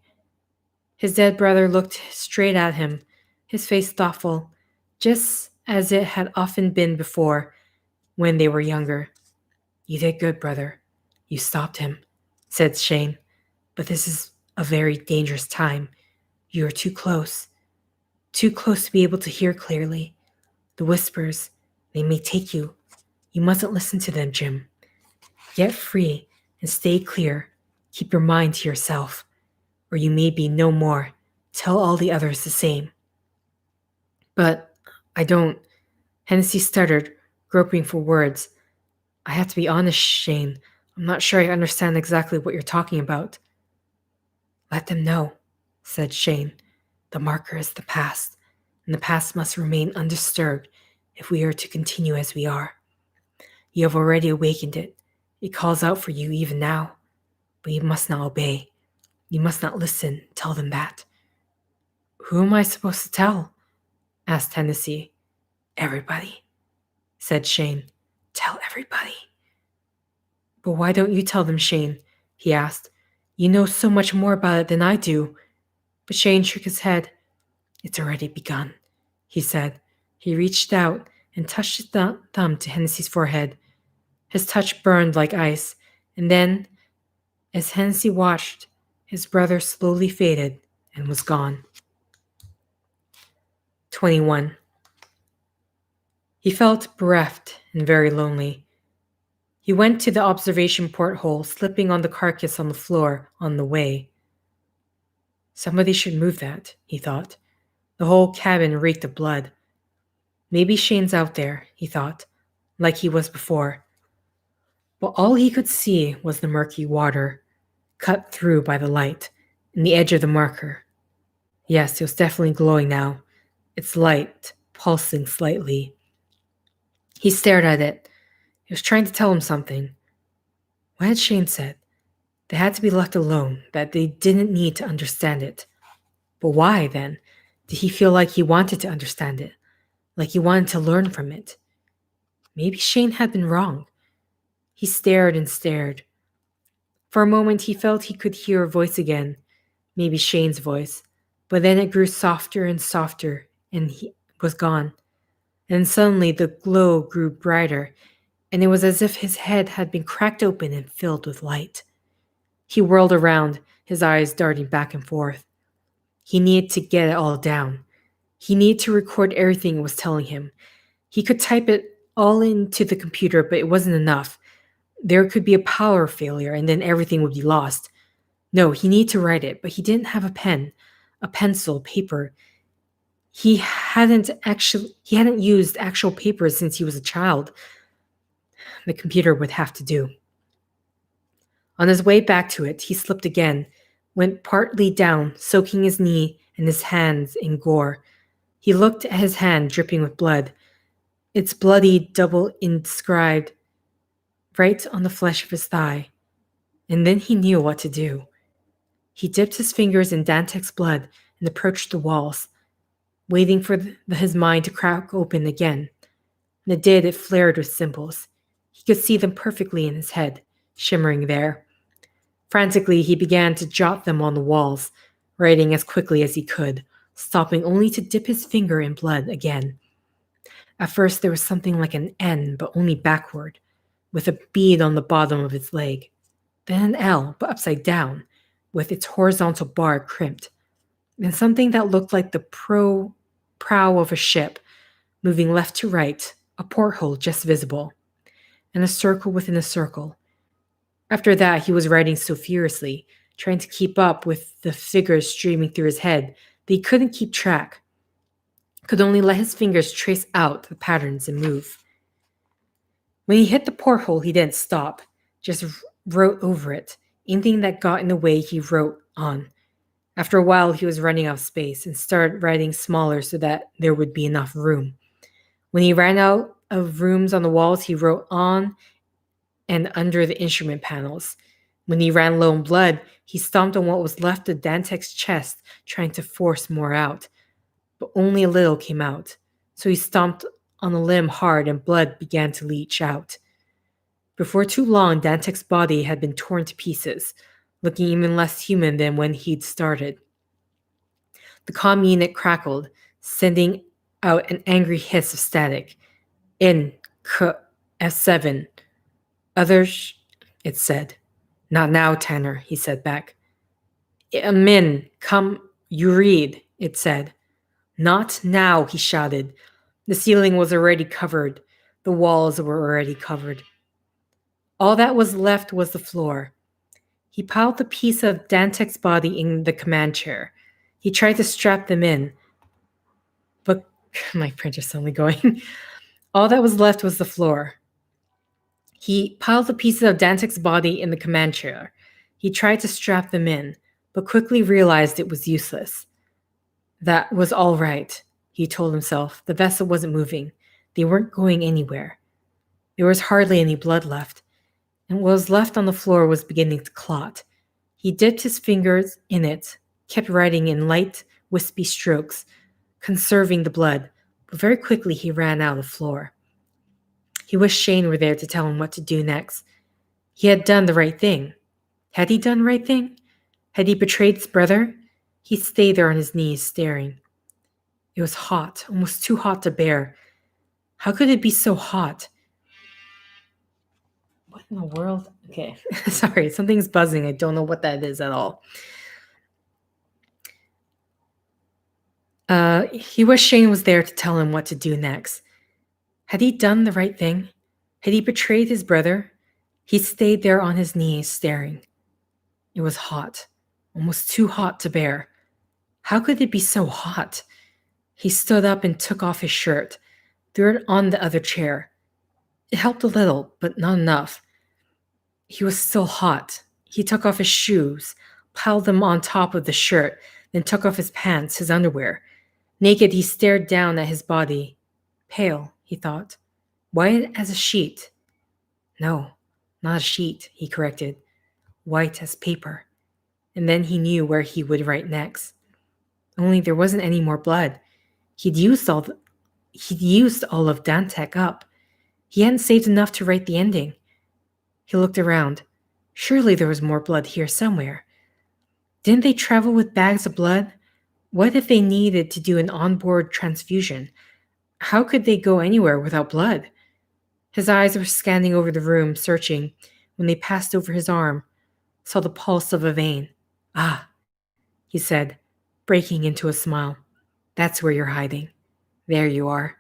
[SPEAKER 1] His dead brother looked straight at him, his face thoughtful, just as it had often been before when they were younger. You did good, brother. You stopped him, said Shane. But this is a very dangerous time. You are too close to be able to hear clearly. The whispers, they may take you. You mustn't listen to them, Jim. Get free and stay clear. Keep your mind to yourself, or you may be no more. Tell all the others the same. But I don't. Hennessy stuttered, groping for words. I have to be honest, Shane. I'm not sure I understand exactly what you're talking about. Let them know, said Shane. The marker is the past, and the past must remain undisturbed if we are to continue as we are. You have already awakened it. It calls out for you even now. But you must not obey. You must not listen. Tell them that. Who am I supposed to tell? Asked Hennessy. Everybody, said Shane. Tell everybody. But why don't you tell them, Shane? He asked. You know so much more about it than I do. But Shane shook his head. It's already begun, he said. He reached out and touched his thumb to Hennessy's forehead. His touch burned like ice, and then, as Hennessy watched, his brother slowly faded and was gone. 21. He felt bereft and very lonely. He went to the observation porthole, slipping on the carcass on the floor on the way. Somebody should move that, he thought. The whole cabin reeked of blood. Maybe Shane's out there, he thought, like he was before. But all he could see was the murky water, cut through by the light, and the edge of the marker. Yes, it was definitely glowing now, its light pulsing slightly. He stared at it. It was trying to tell him something. What had Shane said? They had to be left alone, that they didn't need to understand it. But why, then? Did he feel like he wanted to understand it? Like he wanted to learn from it? Maybe Shane had been wrong. He stared and stared. For a moment he felt he could hear a voice again, maybe Shane's voice, but then it grew softer and softer, and he was gone. And suddenly the glow grew brighter, and it was as if his head had been cracked open and filled with light. He whirled around, his eyes darting back and forth. He needed to get it all down. He needed to record everything it was telling him. He could type it all into the computer, but it wasn't enough. There could be a power failure, and then everything would be lost. No, he needed to write it, but he didn't have a pen, a pencil, paper. He hadn't used actual paper since he was a child. The computer would have to do. On his way back to it, he slipped again, went partly down, soaking his knee and his hands in gore. He looked at his hand dripping with blood, its bloody double inscribed right on the flesh of his thigh. And then he knew what to do. He dipped his fingers in Dantek's blood and approached the walls, waiting for his mind to crack open again. And it did, it flared with symbols. He could see them perfectly in his head, shimmering there. Frantically, he began to jot them on the walls, writing as quickly as he could, stopping only to dip his finger in blood again. At first, there was something like an N, but only backward, with a bead on the bottom of its leg. Then an L, but upside down, with its horizontal bar crimped. Then something that looked like the prow of a ship, moving left to right, a porthole just visible, and a circle within a circle. After that, he was writing so furiously, trying to keep up with the figures streaming through his head, that he couldn't keep track. Could only let his fingers trace out the patterns and move. When he hit the porthole, he didn't stop, just wrote over it. Anything that got in the way, he wrote on. After a while, he was running out of space and started writing smaller so that there would be enough room. When he ran out of rooms on the walls, he wrote on and under the instrument panels. When he ran low on blood, he stomped on what was left of Dantek's chest, trying to force more out. But only a little came out, so he stomped on a limb hard and blood began to leach out. Before too long, Dantek's body had been torn to pieces, looking even less human than when he'd started. The comm unit crackled, sending out an angry hiss of static. In F7. Others, it said. Not now, Tanner, he said back. Min, come, you read, it said. Not now, he shouted. The ceiling was already covered. The walls were already covered. All that was left was the floor. He piled the piece of Dantek's body in the command chair. He tried to strap them in. But my printer's suddenly going. All that was left was the floor. He piled the pieces of Dantek's body in the command chair. He tried to strap them in, but quickly realized it was useless. That was all right, he told himself. The vessel wasn't moving. They weren't going anywhere. There was hardly any blood left, and what was left on the floor was beginning to clot. He dipped his fingers in it, kept writing in light, wispy strokes, conserving the blood, but very quickly he ran out of the floor. He wished Shane were there to tell him what to do next. He had done the right thing. Had he done the right thing? Had he betrayed his brother? He stayed there on his knees, staring. It was hot, almost too hot to bear. How could it be so hot? What in the world? Okay, sorry, something's buzzing. I don't know what that is at all. He wished Shane was there to tell him what to do next. Had he done the right thing? Had he betrayed his brother? He stayed there on his knees, staring. It was hot, almost too hot to bear. How could it be so hot? He stood up and took off his shirt, threw it on the other chair. It helped a little, but not enough. He was still hot. He took off his shoes, piled them on top of the shirt, then took off his pants, his underwear. Naked, he stared down at his body. Pale, he thought. White as a sheet. No, not a sheet, he corrected. White as paper. And then he knew where he would write next. Only there wasn't any more blood. He'd used all of Dantek up. He hadn't saved enough to write the ending. He looked around. Surely there was more blood here somewhere. Didn't they travel with bags of blood? What if they needed to do an onboard transfusion? How could they go anywhere without blood? His eyes were scanning over the room, searching, when they passed over his arm, saw the pulse of a vein. Ah, he said, breaking into a smile. That's where you're hiding. There you are.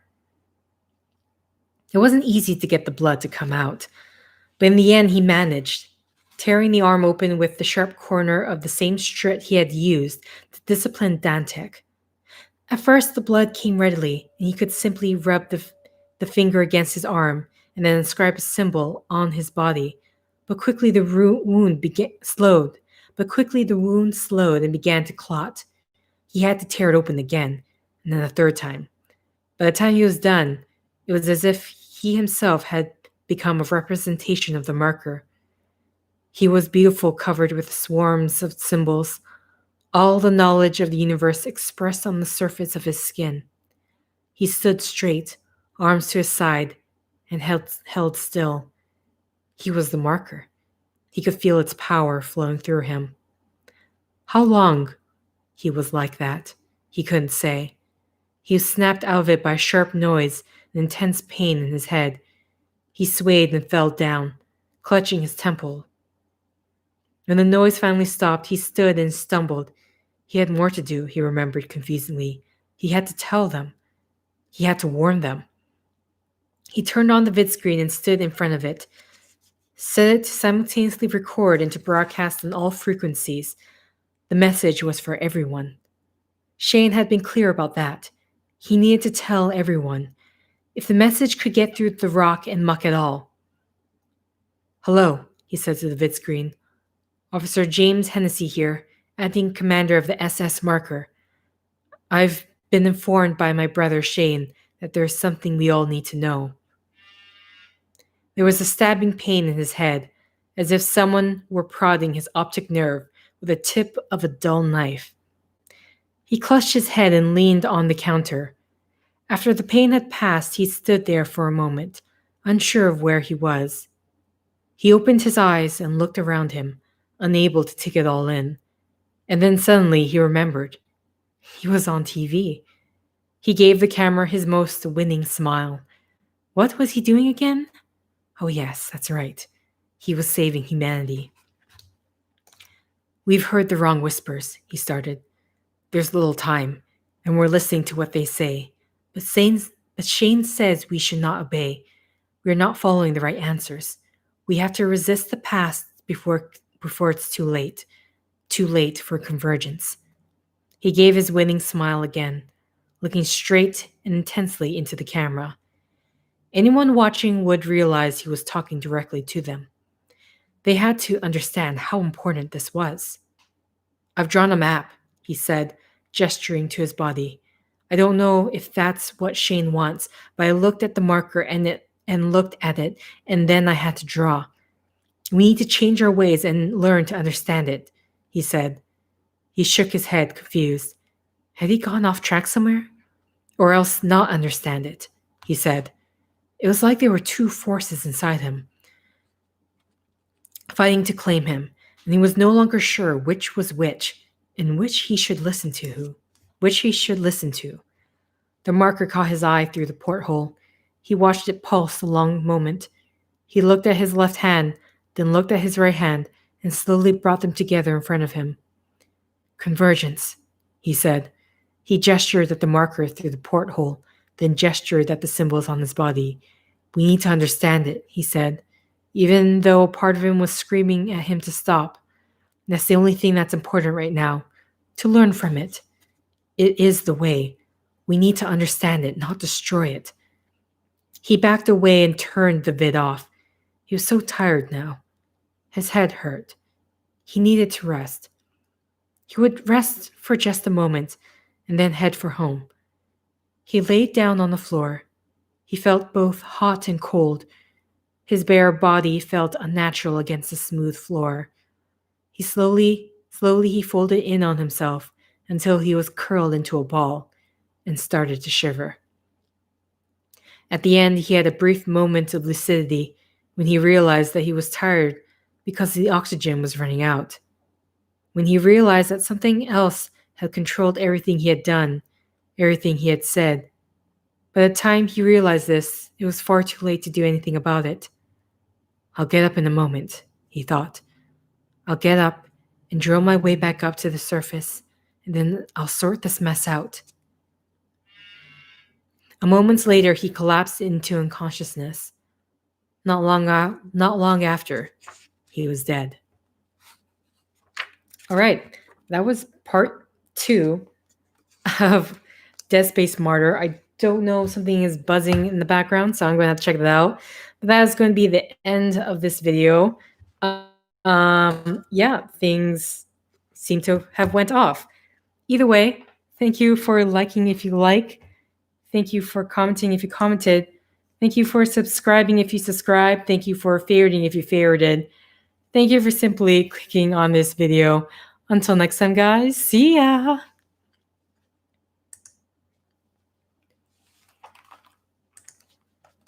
[SPEAKER 1] It wasn't easy to get the blood to come out, but in the end he managed, tearing the arm open with the sharp corner of the same strut he had used to discipline Dantek. At first the blood came readily, and he could simply rub the finger against his arm and then inscribe a symbol on his body. But quickly the wound slowed and began to clot. He had to tear it open again, and then a third time. By the time he was done, it was as if he himself had become a representation of the marker. He was beautiful, covered with swarms of symbols, all the knowledge of the universe expressed on the surface of his skin. He stood straight, arms to his side, and held still. He was the marker. He could feel its power flowing through him. How long he was like that, he couldn't say. He was snapped out of it by a sharp noise and intense pain in his head. He swayed and fell down, clutching his temple. When the noise finally stopped, he stood and stumbled. He had more to do, he remembered confusedly. He had to tell them. He had to warn them. He turned on the vid screen and stood in front of it, set it to simultaneously record and to broadcast on all frequencies. The message was for everyone. Shane had been clear about that. He needed to tell everyone. If the message could get through the rock and muck at all. Hello, he said to the vid screen. Officer James Hennessy here, acting commander of the SS Marker. I've been informed by my brother Shane that there's something we all need to know. There was a stabbing pain in his head, as if someone were prodding his optic nerve with the tip of a dull knife. He clutched his head and leaned on the counter. After the pain had passed, he stood there for a moment, unsure of where he was. He opened his eyes and looked around him, unable to take it all in. And then suddenly he remembered. He was on TV. He gave the camera his most winning smile. What was he doing again? Oh yes, that's right. He was saving humanity. We've heard the wrong whispers, he started. There's little time, and we're listening to what they say. But Shane says we should not obey. We're not following the right answers. We have to resist the past before it's too late. Too late for convergence. He gave his winning smile again, looking straight and intensely into the camera. Anyone watching would realize he was talking directly to them. They had to understand how important this was. I've drawn a map, he said, gesturing to his body. I don't know if that's what Shane wants, but I looked at the marker and looked at it, and then I had to draw. We need to change our ways and learn to understand it, he said. He shook his head, confused. Had he gone off track somewhere? Or else not understand it, he said. It was like there were two forces inside him, fighting to claim him, and he was no longer sure which was which, and which he should listen to. The marker caught his eye through the porthole. He watched it pulse a long moment. He looked at his left hand, then looked at his right hand, and slowly brought them together in front of him. Convergence, he said. He gestured at the marker through the porthole, then gestured at the symbols on his body. We need to understand it, he said, even though a part of him was screaming at him to stop. That's the only thing that's important right now, to learn from it. It is the way. We need to understand it, not destroy it. He backed away and turned the vid off. He was so tired now. His head hurt. He needed to rest. He would rest for just a moment and then head for home. He laid down on the floor. He felt both hot and cold. His bare body felt unnatural against the smooth floor. He slowly he folded in on himself until he was curled into a ball and started to shiver. At the end, he had a brief moment of lucidity when he realized that he was tired because the oxygen was running out. When he realized that something else had controlled everything he had done, everything he had said. By the time he realized this, it was far too late to do anything about it. I'll get up in a moment, he thought. I'll get up and drill my way back up to the surface, and then I'll sort this mess out. A moment later, he collapsed into unconsciousness. Not long after, he was dead. All right, that was part 2 of Dead Space Martyr. I don't know, something is buzzing in the background, so I'm going to have to check that out. But that is going to be the end of this video. Things seem to have went off. Either way, thank you for liking if you like. Thank you for commenting if you commented. Thank you for subscribing if you subscribed. Thank you for favoriting if you favorited. Thank you for simply clicking on this video. Until next time, guys, see ya!